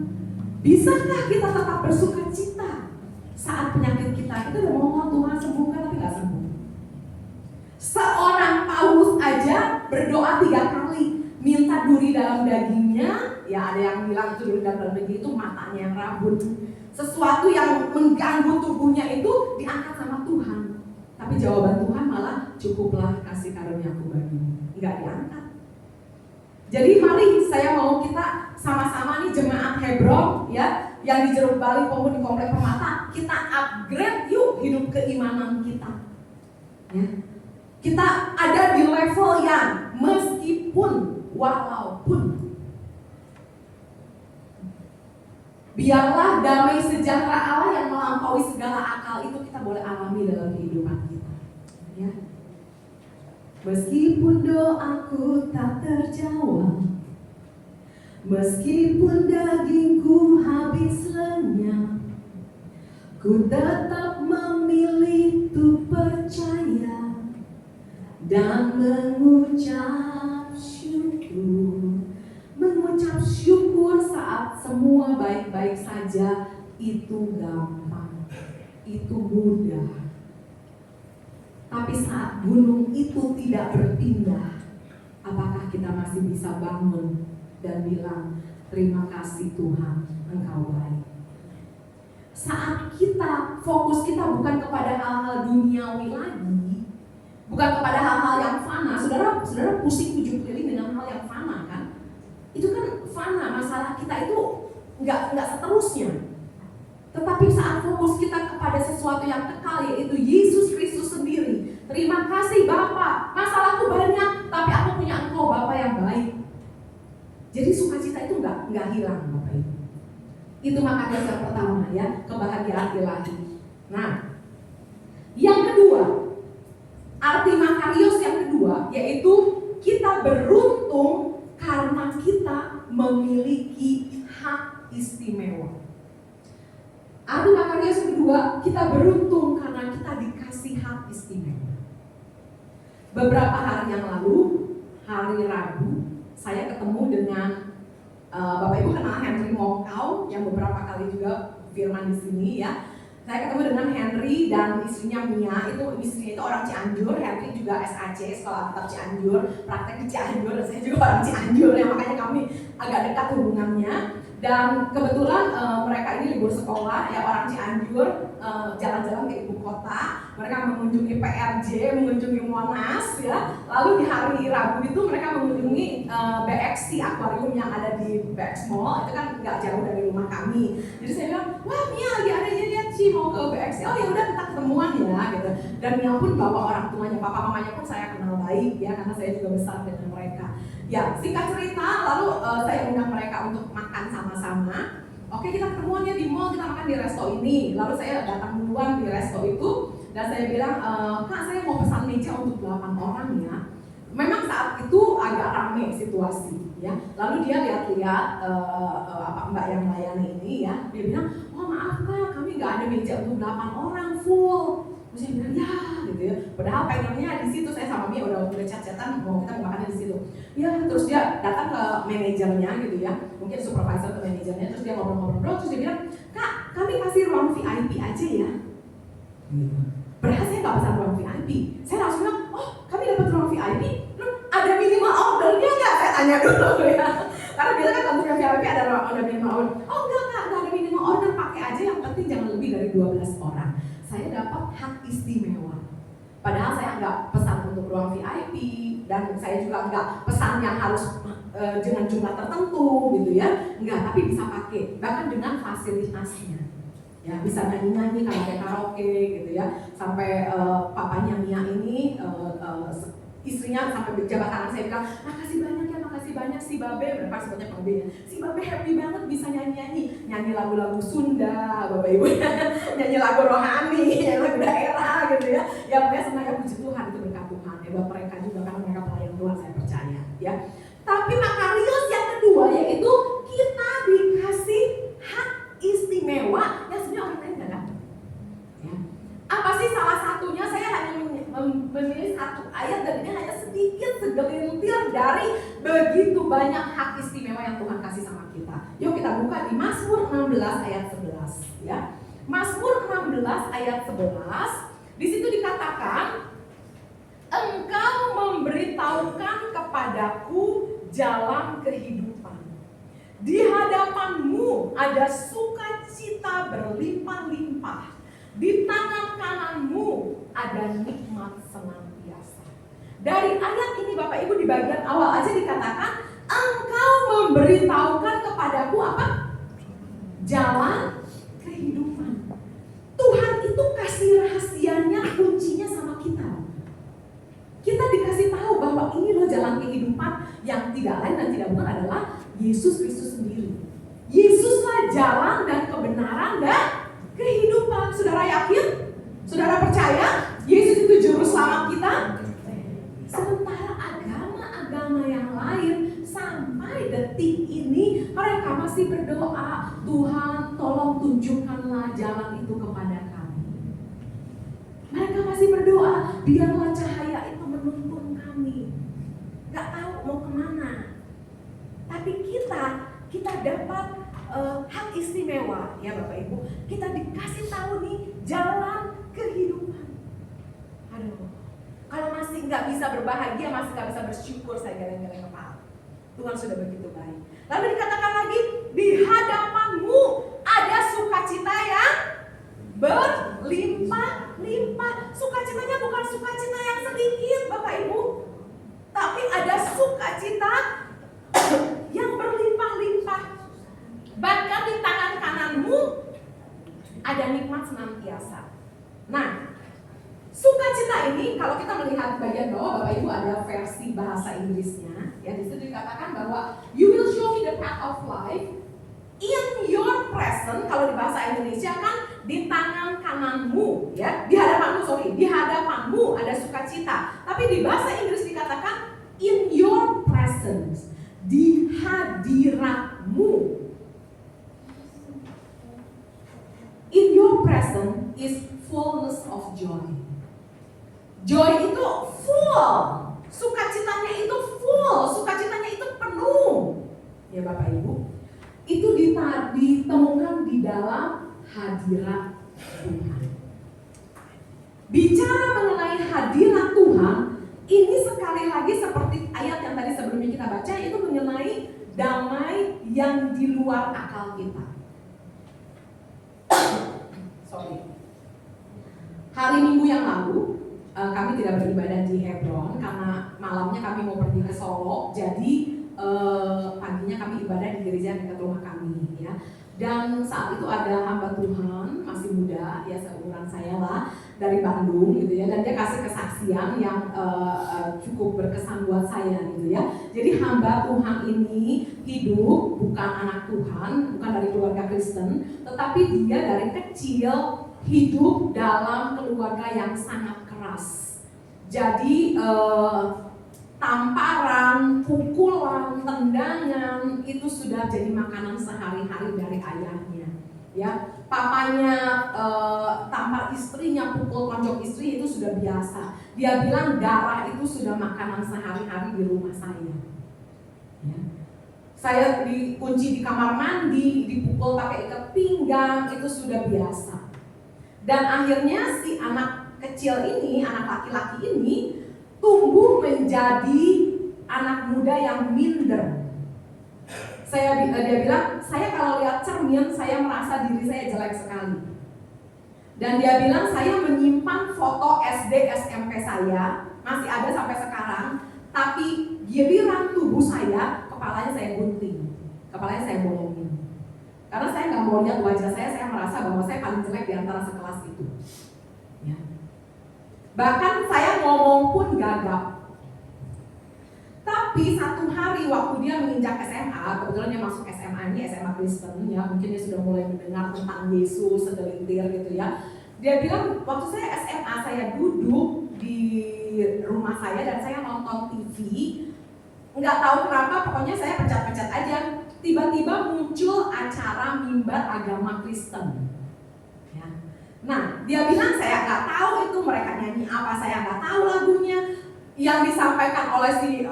Bisakah kita tetap bersuka cita saat penyakit kita udah mohon Tuhan sembuhkan tapi gak sembuh? Seorang Paulus aja berdoa 3 kali, minta duri dalam dagingnya. Ya ada yang bilang itu duri dalam daging itu matanya yang rabun, sesuatu yang mengganggu tubuhnya itu diangkat sama Tuhan. Tapi jawaban Tuhan malah, cukuplah kasih karuniaku bagimu. Enggak diangkat. Jadi mari saya mau kita sama-sama nih jemaat Hebron ya, yang di Jeruk Bali maupun di Komplek Permata, kita upgrade yuk hidup keimanan kita. Ya. Kita ada di level yang meskipun, walaupun, biarlah damai sejahtera Allah yang melampaui segala akal itu kita boleh alami dalam kehidupan kita. Ya. Meskipun doaku tak terjawab, meskipun dagingku habis lenyap, ku tetap memilih untuk percaya dan mengucap syukur. Mengucap syukur saat semua baik-baik saja itu gampang, itu mudah. Tapi saat gunung itu tidak berpindah, apakah kita masih bisa bangun dan bilang, terima kasih Tuhan, Engkau baik. Saat kita, fokus kita bukan kepada hal-hal duniawi lagi, bukan kepada hal-hal yang fana. Saudara pusing 7 keliling dengan hal yang fana kan? Itu kan fana, masalah kita itu nggak seterusnya. Tetapi saat fokus kita kepada sesuatu yang kekal, yaitu Yesus Kristus sendiri. Terima kasih Bapa, masalahku banyak, tapi aku punya Engkau Bapa yang baik. Jadi sukacita itu nggak hilang Bapak Ibu. Itu makanya yang pertama ya, kebahagiaan ilahi. Nah, yang kedua, arti makarios yang kedua, yaitu kita beruntung karena kita memiliki hak istimewa. Arti makarios yang kedua, kita beruntung karena kita dikasih hak istimewa. Beberapa hari yang lalu, hari Rabu, saya ketemu dengan Bapak Ibu kenal Henry Mongkau yang beberapa kali juga firman di sini ya. Saya ketemu dengan Henry dan istrinya Mia. Istrinya itu orang Cianjur. Henry juga SAC, Sekolah Alkitab Cianjur, praktek di Cianjur, dan saya juga orang Cianjur ya, makanya kami agak dekat hubungannya. Dan kebetulan mereka ini libur sekolah ya, orang Cianjur jalan-jalan ke ibu kota. Mereka mengunjungi PRJ, mengunjungi Monas ya. Lalu di hari Rabu itu mereka mengunjungi BXC Aquarium yang ada di BX Mall. Itu kan nggak jauh dari rumah kami. Jadi saya bilang, wah Mia lagi ada ya, lihat sih mau ke BXC. Oh ya udah kita ketemuan ya gitu. Dan Mia pun bawa orang tuanya, papa mamanya pun saya kenal baik ya, karena saya juga besar dengan mereka. Ya, singkat cerita, lalu saya undang mereka untuk makan sama-sama. Oke, kita ketemuannya di mall, kita makan di resto ini. Lalu saya datang duluan di resto itu, dan saya bilang, Kak, saya mau pesan meja untuk 8 orang ya. Memang saat itu agak ramai situasi ya. Lalu dia lihat-lihat mbak yang melayani ini ya. Dia bilang, oh maaf Kak, kami nggak ada meja untuk 8 orang full. Terus saya bilang, ya gitu ya. Padahal pengennya di situ, saya sama Mia udah chat-chatan mau kita makannya di situ. Ya, terus dia datang ke manajernya gitu ya. Mungkin supervisor ke manajernya, terus dia ngobrol-ngobrol, terus dia bilang, Kak, kami kasih ruang VIP aja ya. Padahal saya nggak pesan ruang VIP. Saya langsung bilang, oh kami dapat ruang VIP, terus ada minimal ordernya nggak? Saya tanya dulu ya. Karena biasanya kan untuk VIP ada minimal order. Oh enggak ada minimal order, pakai aja, yang penting jangan lebih dari 12 orang. Saya dapat hak istimewa. Padahal saya nggak pesan untuk ruang VIP, dan saya juga nggak pesan yang harus dengan jumlah tertentu gitu ya. Enggak, tapi bisa pakai, bahkan dengan fasilitasnya. Ya, bisa nyanyi-nyanyi kalau kayak karaoke gitu ya. Sampai papanya Mia ini, istrinya sampai berjabat tangan, saya bilang, makasih banyak ya, makasih banyak si Babe, berapa sebutnya Babe ya. Si Babe happy banget bisa nyanyi lagu-lagu Sunda, Bapak Ibu, nyanyi lagu rohani, nyanyi lagu daerah gitu ya. Ya pokoknya senang ya, puji Tuhan, itu berkat Tuhan ya, buat mereka juga karena mereka pelayan Tuhan, saya percaya ya. Tapi makarios yang kedua yaitu kita dikasih hak istimewa yang sebenarnya orang lain nggak dapat. Ya. Apa sih salah satunya? Saya hanya memilih satu ayat dan ini hanya sedikit segelintir dari begitu banyak hak istimewa yang Tuhan kasih sama kita. Yuk kita buka di Mazmur 16 ayat 11 ya. Mazmur 16 ayat 11. Di situ dikatakan, Engkau memberitahukan kepadaku jalan kehidupan. Di hadapanmu ada sukacita berlimpah-limpah. Di tangan kananmu ada nikmat senantiasa. Dari ayat ini Bapak Ibu di bagian awal aja dikatakan, Engkau memberitahukan kepadaku apa? Jalan kehidupan. Tuhan itu kasih rahasianya, kuncinya sama kita. Kita dikasih tahu bahwa ini loh jalan kehidupan yang tidak lain dan tidak bukan adalah Yesus Kristus sendiri. Yesuslah jalan dan kebenaran dan kehidupan. Saudara yakin? Saudara percaya? Yesus itu juru selamat kita? Sementara agama-agama yang lain sampai detik ini mereka masih berdoa, Tuhan tolong tunjukkanlah jalan itu kepada kami. Mereka masih berdoa, biarlah cahaya itu menuntun kami. Gak tahu mau kemana. Tapi kita dapat hak istimewa ya Bapak Ibu. Kita dikasih tahu nih jalan kehidupan. Aduh, kalau masih nggak bisa berbahagia, masih nggak bisa bersyukur, saya geleng-geleng kepala. Tuhan sudah begitu baik. Lalu dikatakan lagi, di hadapanmu ada sukacita yang berlimpah-limpah. Sukacitanya bukan sukacita yang sedikit Bapak Ibu, tapi ada sukacita yang berlimpah-limpah. Bahkan di tangan kananmu ada nikmat senantiasa. Nah, sukacita ini kalau kita melihat bagian bawah Bapak Ibu ada versi bahasa Inggrisnya. Ya, di situ dikatakan bahwa you will show me the path of life in your present. Kalau di bahasa Indonesia kan di tangan kananmu, ya, di hadapanmu ada sukacita. Tapi di bahasa Inggris dikatakan in your presence, di hadiratmu. In your presence is fullness of joy. Joy itu full, sukacitanya itu full, sukacitanya itu penuh. Ya Bapak Ibu, itu ditemukan di dalam hadirat Tuhan. Bicara mengenai hadirat Tuhan, ini sekali lagi seperti ayat yang tadi sebelumnya kita baca, itu mengenai damai yang di luar akal kita. Hari Minggu yang lalu kami tidak beribadah di Hebron karena malamnya kami mau pergi ke Solo. Jadi paginya kami ibadah di gereja dekat rumah kami, ya. Dan saat itu ada hamba Tuhan masih muda, ya seumuran saya lah, dari Bandung gitu ya. Dan dia kasih kesaksian yang cukup berkesan buat saya gitu ya. Jadi hamba Tuhan ini hidup bukan anak Tuhan, bukan dari keluarga Kristen, tetapi dia dari kecil hidup dalam keluarga yang sangat keras. Jadi tamparan, pukulan, tendangan itu sudah jadi makanan sehari-hari dari ayahnya. Ya, papanya tampar istrinya, pukul konjok istri itu sudah biasa. Dia bilang darah itu sudah makanan sehari-hari di rumah saya. Ya. Saya dikunci di kamar mandi, dipukul pakai ikat pinggang, itu sudah biasa. Dan akhirnya si anak kecil ini, anak laki-laki ini tumbuh menjadi anak muda yang minder. Dia bilang, saya kalau lihat cermin, saya merasa diri saya jelek sekali. Dan dia bilang, saya menyimpan foto SD, SMP saya, masih ada sampai sekarang, tapi giliran tubuh saya, kepalanya saya gunting, kepalanya saya bolongin. Karena saya nggak mau lihat wajah saya merasa bahwa saya paling jelek di antara sekelas itu. Ya. Bahkan saya ngomong pun gagap. Tapi satu hari waktu dia menginjak SMA, kebetulan dia masuk SMA ini, SMA Kristen ya, mungkin dia sudah mulai mendengar tentang Yesus segelintir gitu ya. Dia bilang, waktu saya SMA, saya duduk di rumah saya dan saya nonton TV. nggak tahu kenapa, pokoknya saya pencet-pencet aja. Tiba-tiba muncul acara mimbar agama Kristen. Ya. Nah, dia bilang saya nggak tahu itu mereka nyanyi apa, saya nggak tahu lagunya. Yang disampaikan oleh si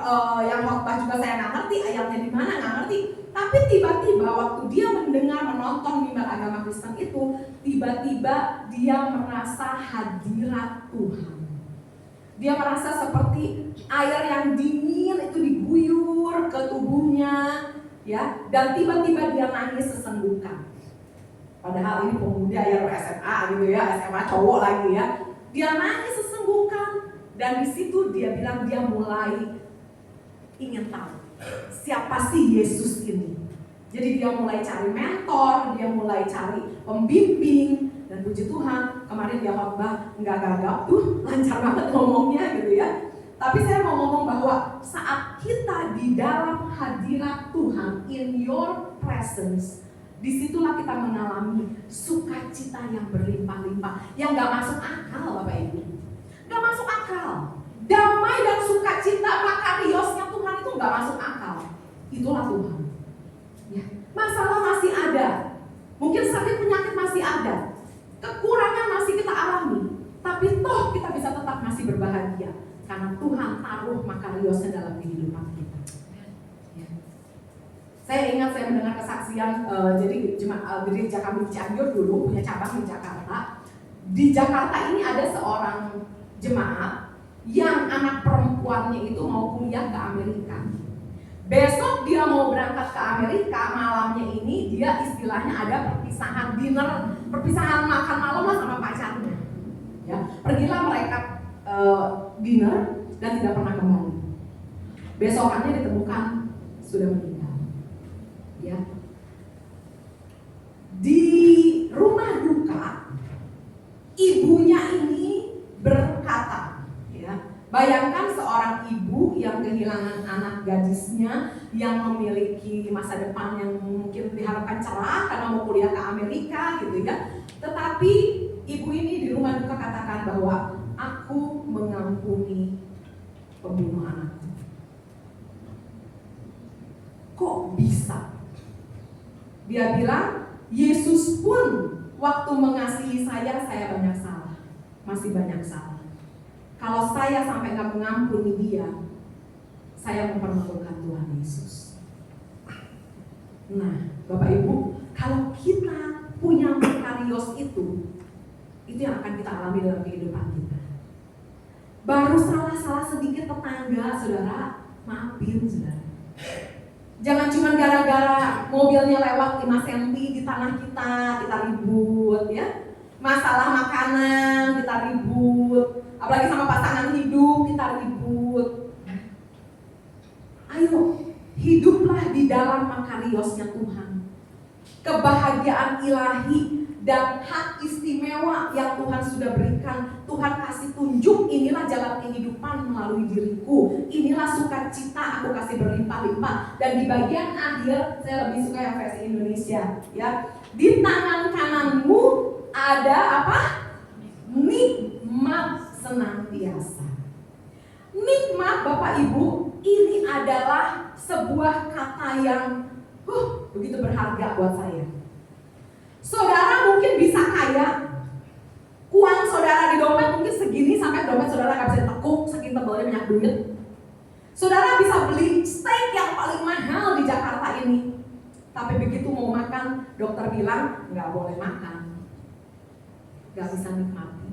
yang khotbah juga saya nggak ngerti, ayatnya di mana nggak ngerti. Tapi tiba-tiba waktu dia menonton mimbar agama Kristen itu, tiba-tiba dia merasa hadirat Tuhan. Dia merasa seperti air yang dingin itu diguyur ke tubuhnya, ya. Dan tiba-tiba dia nangis sesenggukan. Padahal ini pemuda ya SMA gitu ya, SMA cowok lagi ya. Dia nangis sesenggukan. Dan di situ dia bilang dia mulai ingin tahu siapa sih Yesus ini. Jadi dia mulai cari mentor, dia mulai cari pembimbing, dan puji Tuhan kemarin dia khotbah nggak gagap tuh, lancar banget ngomongnya gitu ya. Tapi saya mau ngomong bahwa saat kita di dalam hadirat Tuhan, in your presence, disitulah kita mengalami sukacita yang berlimpah-limpah, yang nggak masuk akal Bapak Ibu. Gak masuk akal. Damai dan sukacita makariosnya Tuhan itu gak masuk akal. Itulah Tuhan. Ya. Masalah masih ada. Mungkin sakit penyakit masih ada. Kekurangan masih kita alami. Tapi toh kita bisa tetap masih berbahagia. Karena Tuhan taruh makariosnya dalam kehidupan kita. Ya. Saya ingat saya mendengar kesaksian, jadi gereja kami di Cianjur dulu punya cabang di Jakarta. Di Jakarta ini ada seorang jemaat yang anak perempuannya itu mau kuliah ke Amerika. Besok dia mau berangkat ke Amerika, malamnya ini dia istilahnya ada perpisahan dinner, perpisahan makan malam lah sama pacarnya. Ya, pergilah mereka dinner dan tidak pernah kembali. Besokannya ditemukan sudah meninggal. Ya. Di rumah duka, ibunya ini berkata, ya, bayangkan seorang ibu yang kehilangan anak gadisnya yang memiliki masa depan yang mungkin diharapkan cerah karena mau kuliah ke Amerika gitu ya. Tetapi ibu ini di rumah duka katakan bahwa aku mengampuni pembunuh anakku. Kok bisa? Dia bilang, Yesus pun waktu mengasihi saya banyak salah. Masih banyak salah. Kalau saya sampai gak mengampuni dia, saya mempermalukan Tuhan Yesus. Nah, Bapak Ibu, kalau kita punya makarios itu yang akan kita alami dalam kehidupan kita. Baru salah sedikit tetangga, saudara, maafin saudara. Jangan cuma gara-gara mobilnya lewat 5 cm di tanah kita ribut ya. Masalah makanan kita ribut, apalagi sama pasangan hidup kita ribut. Ayo, hiduplah di dalam makariosnya Tuhan. Kebahagiaan ilahi dan hak istimewa yang Tuhan sudah berikan, Tuhan kasih tunjuk, inilah jalan kehidupan melalui diriku, inilah sukacita aku kasih berlimpah-limpah. Dan di bagian akhir, saya lebih suka yang versi Indonesia ya. Di tangan kananmu ada apa? Nikmat senantiasa. Nikmat Bapak Ibu, ini adalah sebuah kata yang begitu berharga buat saya. Saudara mungkin bisa kaya, uang saudara di dompet mungkin segini sampai dompet saudara gak bisa ditekuk, saking tebalnya banyak duit. Saudara bisa beli steak yang paling mahal di Jakarta ini, tapi begitu mau makan, dokter bilang gak boleh makan, gak bisa nikmati.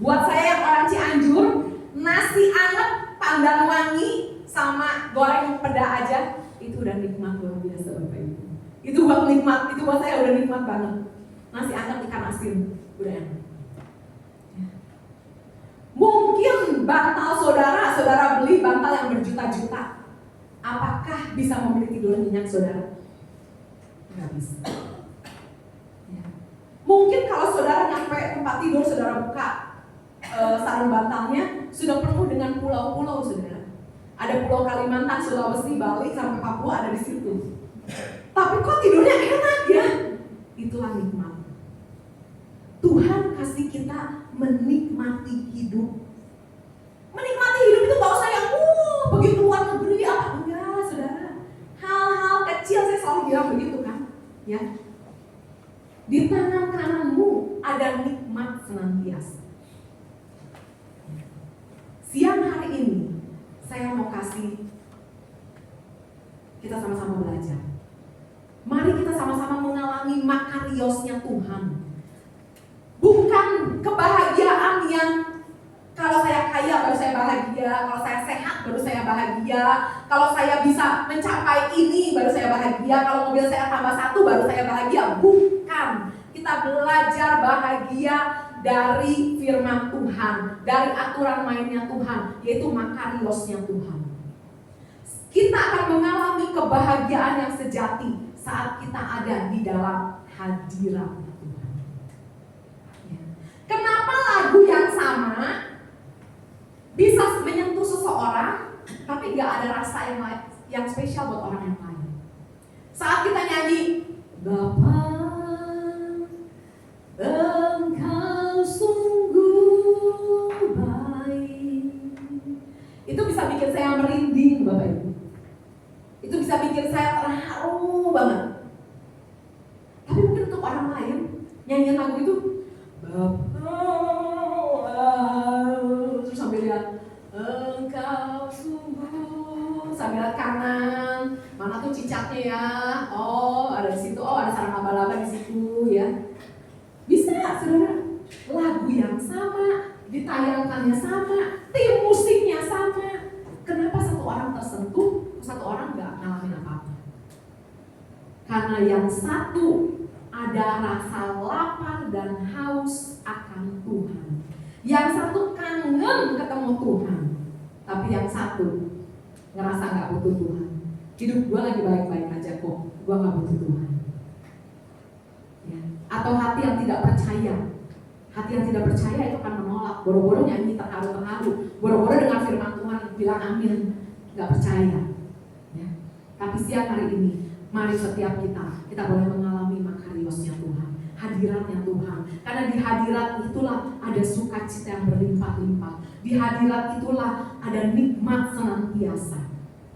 Buat saya yang orang Cianjur, nasi anget pandan wangi sama goreng peda aja, itu udah nikmat luar biasa Bapak Ibu. Itu buat nikmat, itu buat saya udah nikmat banget. Nasi anget ikan asin, udah enak. Mungkin bantal saudara beli bantal yang berjuta-juta. Apakah bisa membeli tidur nyenyak saudara? Nggak bisa. Ya. Mungkin kalau saudara nyampe tempat tidur, saudara buka sarung bantalnya, sudah penuh dengan pulau-pulau saudara. Ada pulau Kalimantan, Sulawesi, Bali, sampai Papua ada di situ. Tapi kok tidurnya enak ya? Itulah nikmat. Tuhan kasih kita menikmati hidup. Menikmati hidup itu gak usah yang Alkitab bilang begitu kan? Ya. Di tangan kananmu ada nikmat senantiasa. Siang hari ini saya mau kasih kita sama-sama belajar. Mari kita sama-sama mengalami makariosnya Tuhan. Bukan kebahagiaan yang kalau saya kaya baru saya bahagia, kalau saya sehat baru saya bahagia, kalau saya bisa mencapai ini baru saya bahagia, kalau mobil saya tambah 1 baru saya bahagia. Bukan. Kita belajar bahagia dari firman Tuhan, dari aturan mainnya Tuhan, yaitu makariosnya Tuhan. Kita akan mengalami kebahagiaan yang sejati saat kita ada di dalam hadirat Tuhan. Kenapa lagu yang sama bisa menyentuh seseorang, tapi nggak ada rasa yang spesial buat orang yang lain? Saat kita nyanyi, Bapa, Engkau sungguh baik, itu bisa bikin saya merinding, Bapak Ibu. Itu bisa bikin saya terharu banget. Tapi mungkin untuk orang lain, nyanyian lagu itu, Bapa, terus sambil lihat Engkau sungguh, sambil lihat kanan, mana tuh cicaknya ya? Oh, ada di situ. Oh, ada sarang laba-laba di situ ya. Bisa, saudara. Lagu yang sama, ditayangkannya sama, tim musiknya sama. Kenapa satu orang tersentuh, satu orang nggak ngalamin apa-apa? Karena yang satu ada rasa lapar dan haus akan Tuhan. Yang satu kangen ketemu Tuhan, tapi yang satu ngerasa nggak butuh Tuhan. Hidup gue lagi baik-baik aja kok, gue nggak butuh Tuhan. Ya. Atau hati yang tidak percaya. Hati yang tidak percaya itu akan menolak. Boro-boro nyanyi terharu-terharu, boro-boro dengar firman Tuhan bilang amin, nggak percaya. Ya. Tapi siang hari ini, mari setiap kita boleh mengalami makariosnya Tuhan, hadiratnya Tuhan. Karena di hadirat itulah ada sukacita yang berlimpah-limpah. Di hadirat itulah ada nikmat senantiasa.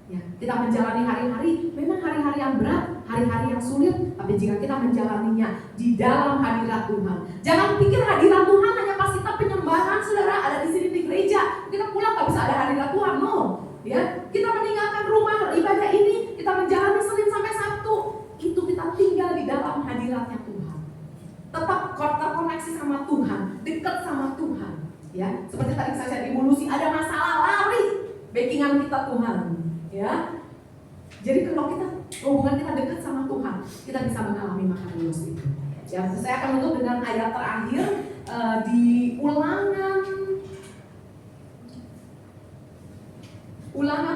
Ya, kita menjalani hari-hari, memang hari-hari yang berat, hari-hari yang sulit, tapi jika kita menjalaninya di dalam hadirat Tuhan. Jangan pikir hadirat Tuhan hanya pas kita penyembahan, saudara, ada di sini di gereja, kita pulang nggak bisa ada hadirat Tuhan, no. Ya, kita meninggalkan rumah ibadah ini, kita menjalani Senin sampai Sabtu, itu kita tinggal di dalam hadiratnya Tuhan. Tetap terkoneksi sama Tuhan, dekat sama Tuhan. Ya, seperti tadi saya di Mulusi, ada masalah lari, backingan kita Tuhan. Ya, jadi kalau hubungan kita dekat sama Tuhan, kita bisa mengalami makarios itu. Ya, saya akan menutup dengan ayat terakhir di Ulangan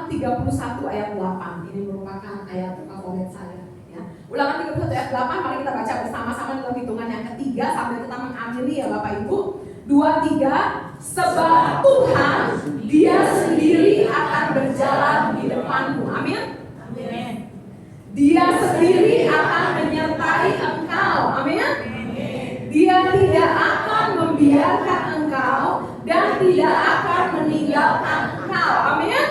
31 ayat 8. Ini merupakan ayat favorit saya. Ya. Ulangan 31 ayat 8, mari kita baca bersama-sama dalam hitungan yang ketiga sambil kita mengakhiri ya Bapak Ibu. 2, 3. Sebab Tuhan Dia sendiri akan berjalan di depanmu. Amin. Amin. Dia sendiri akan menyertai engkau. Amin. Dia tidak akan membiarkan engkau dan tidak akan meninggalkan engkau. Amin.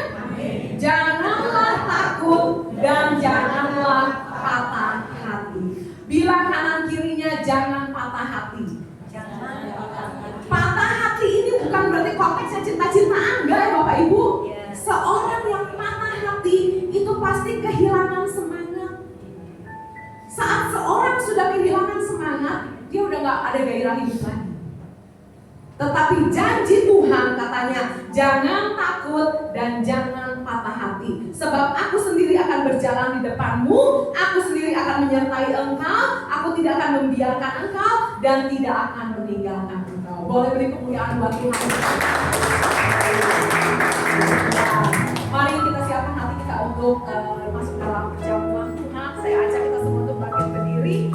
Janganlah takut dan janganlah patah hati. Bilang kanan kirinya, jangan patah hati. Patah hati ini bukan berarti konteksnya cinta-cintaan, enggak ya Bapak Ibu. Seorang yang patah hati itu pasti kehilangan semangat. Saat seorang sudah kehilangan semangat, dia udah gak ada gairah hidup lagi. Tetapi janji Tuhan katanya, jangan takut dan jangan patah hati. Sebab aku sendiri akan berjalan di depanmu, aku sendiri akan menyertai engkau, aku tidak akan membiarkan engkau dan tidak akan meninggalkan engkau. Boleh beri kemuliaan buat Tuhan. Mari kita siapkan hati kita untuk masuk dalam perjamuan Tuhan. Saya ajak kita semua untuk bangkit berdiri.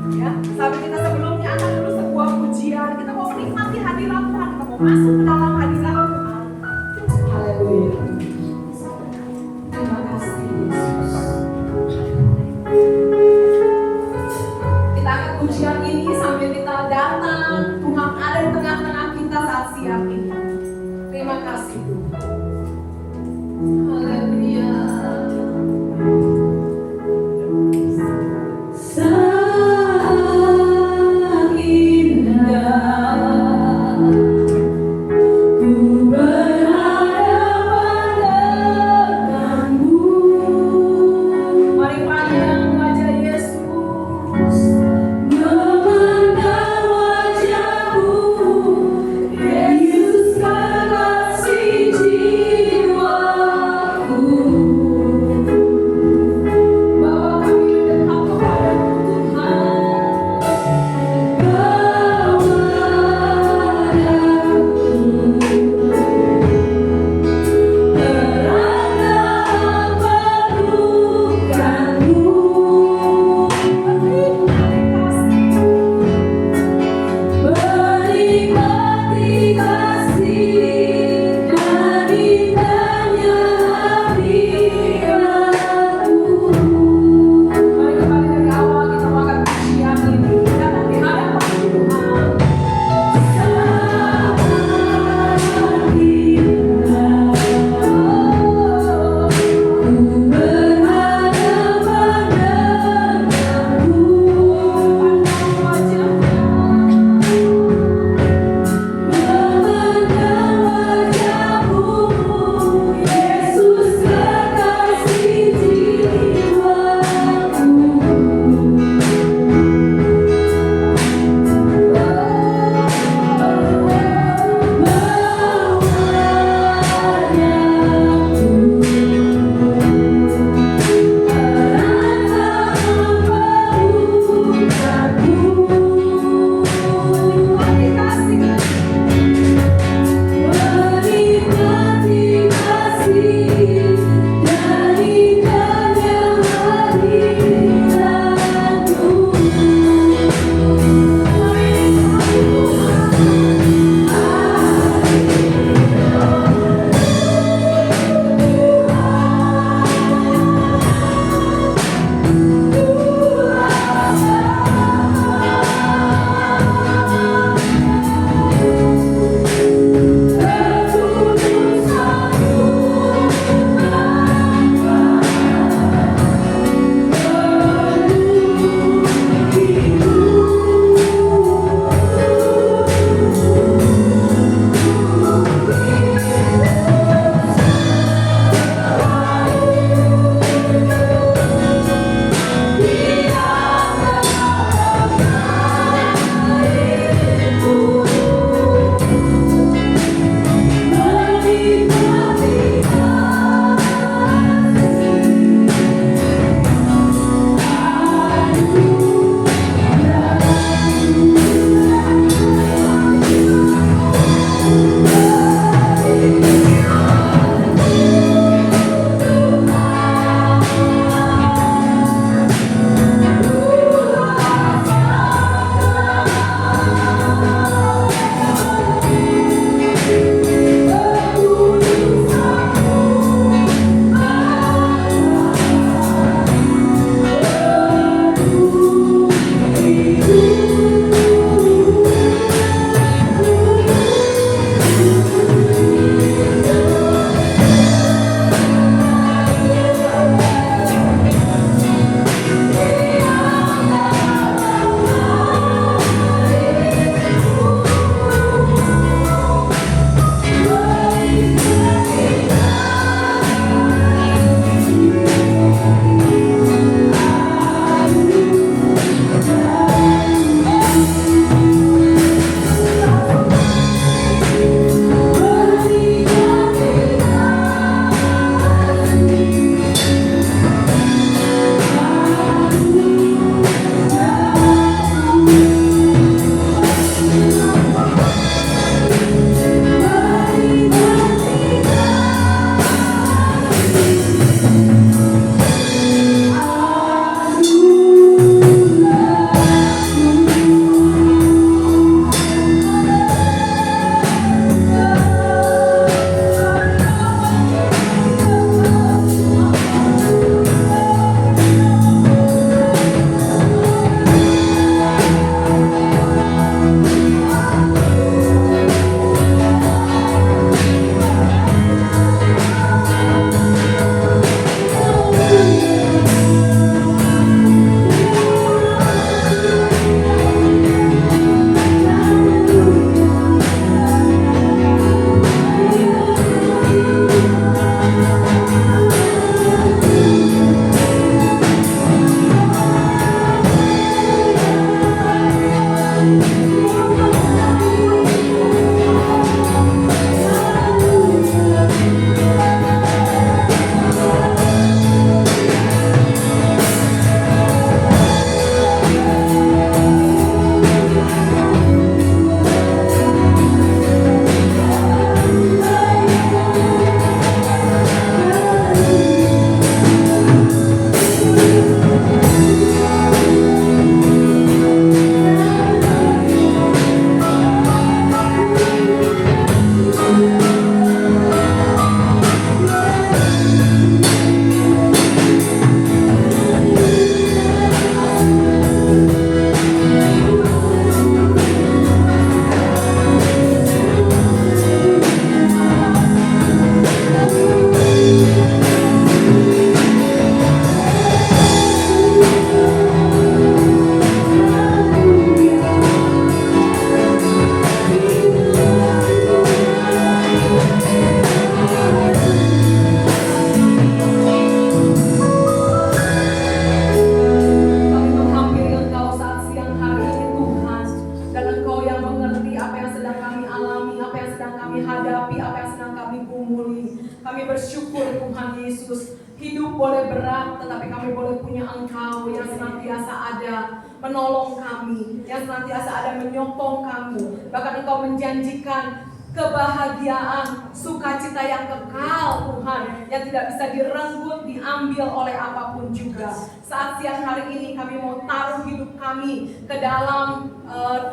Ya, sampai kita sebelumnya angkat dulu sebuah pujian. Kita mau menikmati hadirat Tuhan, kita mau masuk ke dalam hadirat Tuhan. Haleluya. Terima kasih Yesus. Kita angkat pujian ini sambil kita datang. Tuhan ada di tengah-tengah kita saat siang ini. Terima kasih Tuhan. Haleluya. boleh berat, tetapi kami boleh punya Engkau yang senantiasa ada menolong kami, yang senantiasa ada menyokong kami. Bahkan Engkau menjanjikan kebahagiaan, sukacita yang kekal Tuhan, yang tidak bisa direnggut, diambil oleh apapun juga. Saat siang hari ini kami mau taruh hidup kami ke dalam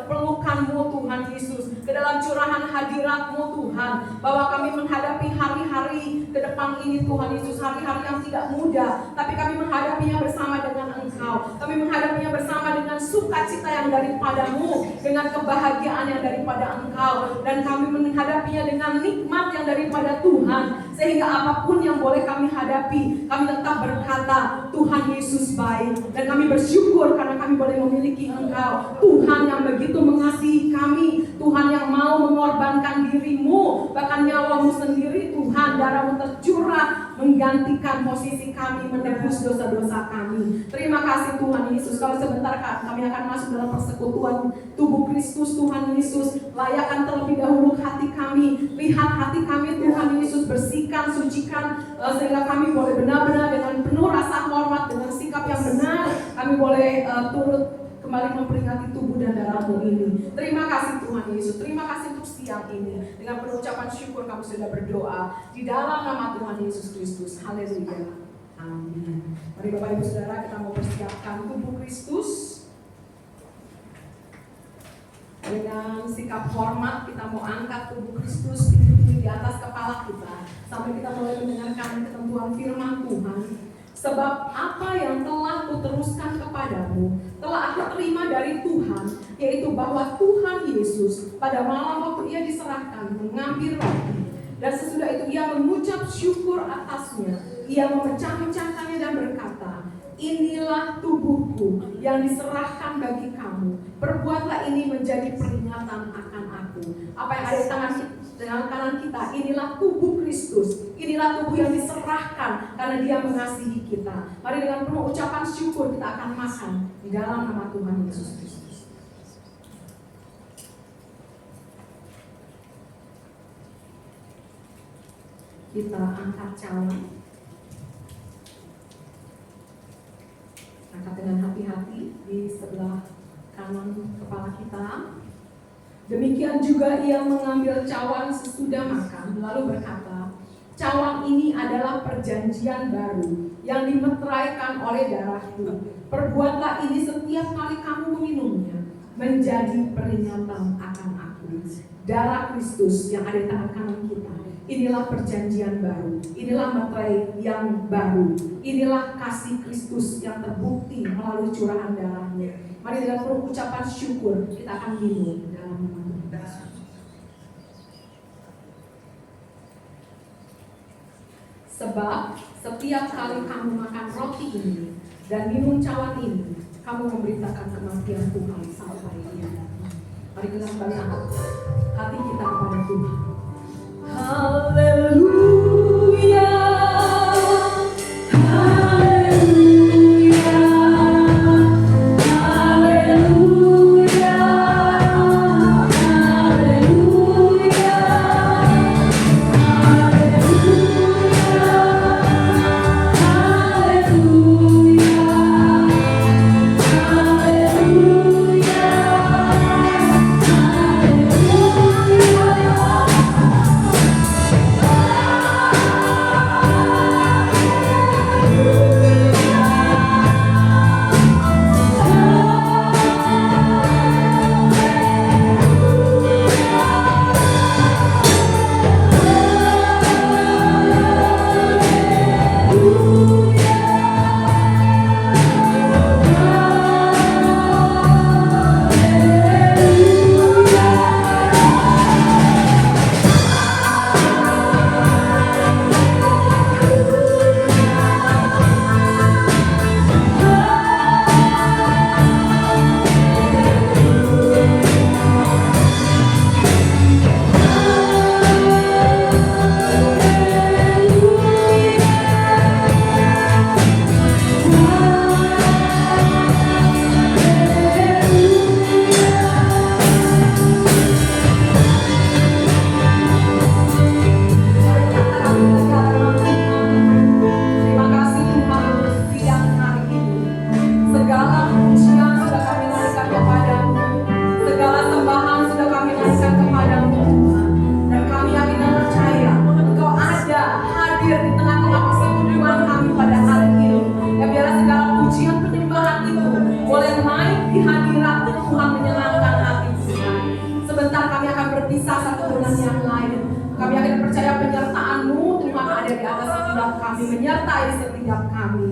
pelukan-Mu Tuhan Yesus, ke dalam curahan hadirat-Mu Tuhan, bahwa kami menghadapi hari-hari ke depan ini Tuhan Yesus, hari-hari yang tidak mudah, tapi kami menghadapinya bersama dengan Engkau. Kami menghadapinya bersama dengan sukacita yang daripada-Mu, dengan kebahagiaan yang daripada Engkau, dan kami menghadapinya dengan nikmat yang daripada Tuhan, sehingga apapun yang boleh kami hadapi, kami tetap berkata Tuhan Yesus baik, dan kami bersyukur karena kami boleh memiliki Engkau, Tuhan yang begitu mengasihi kami, Tuhan yang mau mengorbankan diri-Mu, bahkan nyawa-Mu sendiri Tuhan, darah-Mu tercurah menggantikan posisi kami, menebus dosa-dosa kami. Terima kasih Tuhan Yesus. Kalau sebentar kami akan masuk dalam persekutuan tubuh Kristus Tuhan Yesus, layakkan terlebih dahulu hati kami, lihat hati kami Tuhan Yesus, bersihkan, sucikan, sehingga kami boleh benar-benar dengan penuh rasa hormat, dengan sikap yang benar, kami boleh turut kembali memperingati tubuh dan darah-Mu ini. Terima kasih Tuhan Yesus, terima kasih untuk siang ini. Dengan penuh ucapan syukur kami sudah berdoa di dalam nama Tuhan Yesus Kristus. Haleluya. Amin. Mari Bapak Ibu Saudara, kita mau persiapkan tubuh Kristus. Dengan sikap hormat kita mau angkat tubuh Kristus tinggi di atas kepala kita, sampai kita mulai mendengarkan ketentuan firman Tuhan. Sebab apa yang telah kuteruskan kepadamu telah aku terima dari Tuhan, yaitu bahwa Tuhan Yesus pada malam waktu Ia diserahkan mengambil roti, dan sesudah itu Ia mengucap syukur atasnya. Ia memecah-mecahkannya dan berkata, inilah tubuhku yang diserahkan bagi kamu. Perbuatlah ini menjadi peringatan akan aku. Apa yang ada di tangan kanan kita, inilah tubuh Kristus. Inilah tubuh yang diserahkan karena Dia mengasihi kita. Mari dengan penuh ucapan syukur kita akan makan di dalam nama Tuhan Yesus Kristus. Kita angkat cawan. Angkat dengan hati-hati di sebelah kanan kepala kita. Demikian juga Ia mengambil cawan sesudah makan, lalu berkata, cawan ini adalah perjanjian baru yang dimeteraikan oleh darahku. Perbuatlah ini setiap kali kamu meminumnya, menjadi peringatan akan aku. Darah Kristus yang ada di tangan kanan kita, inilah perjanjian baru, inilah materai yang baru, inilah kasih Kristus yang terbukti melalui curahan darahnya. Mari dengan penuh ucapan syukur kita akan minum dalam nama Tuhan. Sebab setiap kali kamu makan roti ini dan minum cawan ini, kamu memberitakan kematian Tuhan sampai Ia datang. Mari kita kembali angkat hati kita kepada Tuhan. Haleluya, haleluya, haleluya, haleluya, haleluya, haleluya. percaya penyertaan-Mu Tuhan ada di atas setiap kami, menyertai setiap kami.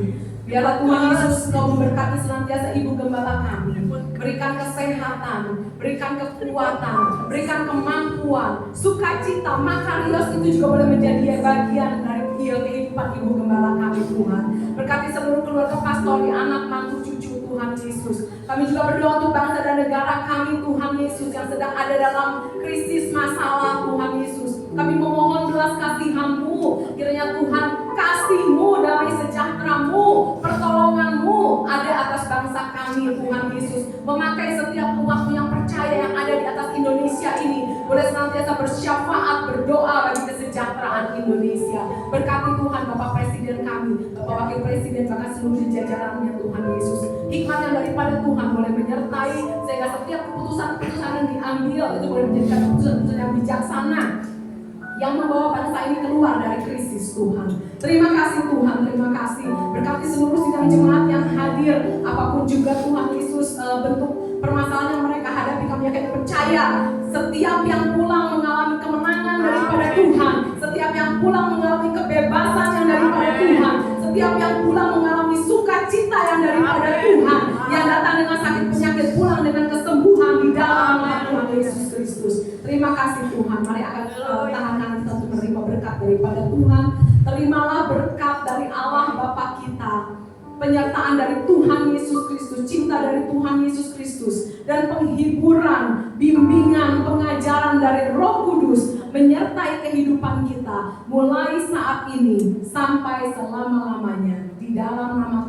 Biarlah Tuhan Yesus Engkau memberkati senantiasa Ibu Gembala kami. Berikan kesehatan, berikan kekuatan, berikan kemampuan, sukacita, maka rios itu juga boleh menjadi bagian dari kehidupan Ibu Gembala kami Tuhan. Berkati seluruh keluarga pastori, anak, mantu, cucu Tuhan Yesus. Kami juga berdoa untuk bangsa dan negara kami Tuhan Yesus yang sedang ada dalam krisis masalah Tuhan Yesus. Kami memohon belas kasihan-Mu, kiranya Tuhan kasih-Mu, damai sejahtera-Mu, pertolongan-Mu ada atas bangsa kami Tuhan Yesus. Memakai setiap umatmu yang percaya yang ada di atas Indonesia ini boleh senantiasa bersyafaat, berdoa bagi kesejahteraan Indonesia. Berkati Tuhan Bapak Presiden kami, Bapak Wakil Presiden, bahkan seluruh jajarannya Tuhan Yesus. Hikmat yang daripada Tuhan boleh menyertai sehingga setiap keputusan-keputusan yang diambil itu boleh menjadikan keputusan-keputusan yang bijaksana yang membawa bangsa ini keluar dari krisis Tuhan. Terima kasih Tuhan, terima kasih. Berkati seluruh sidang jemaat yang hadir, apapun juga Tuhan Yesus bentuk permasalahan yang mereka hadapi, kami akan percaya setiap yang pulang mengalami kemenangan daripada Tuhan, setiap yang pulang mengalami kebebasan yang daripada Tuhan, setiap yang pulang mengalami sukacita yang daripada Tuhan, yang datang dengan sakit penyakit pulang dengan kesembuhan di dalam nama Tuhan Yesus Kristus. Terima kasih Tuhan. Mari akan tahan kita untuk menerima berkat daripada Tuhan. Terimalah berkat dari Allah Bapa kita, penyertaan dari Tuhan Yesus Kristus, cinta dari Tuhan Yesus Kristus, dan penghiburan, bimbingan, pengajaran dari Roh Kudus menyertai kehidupan kita mulai saat ini sampai selama-lamanya di dalam nama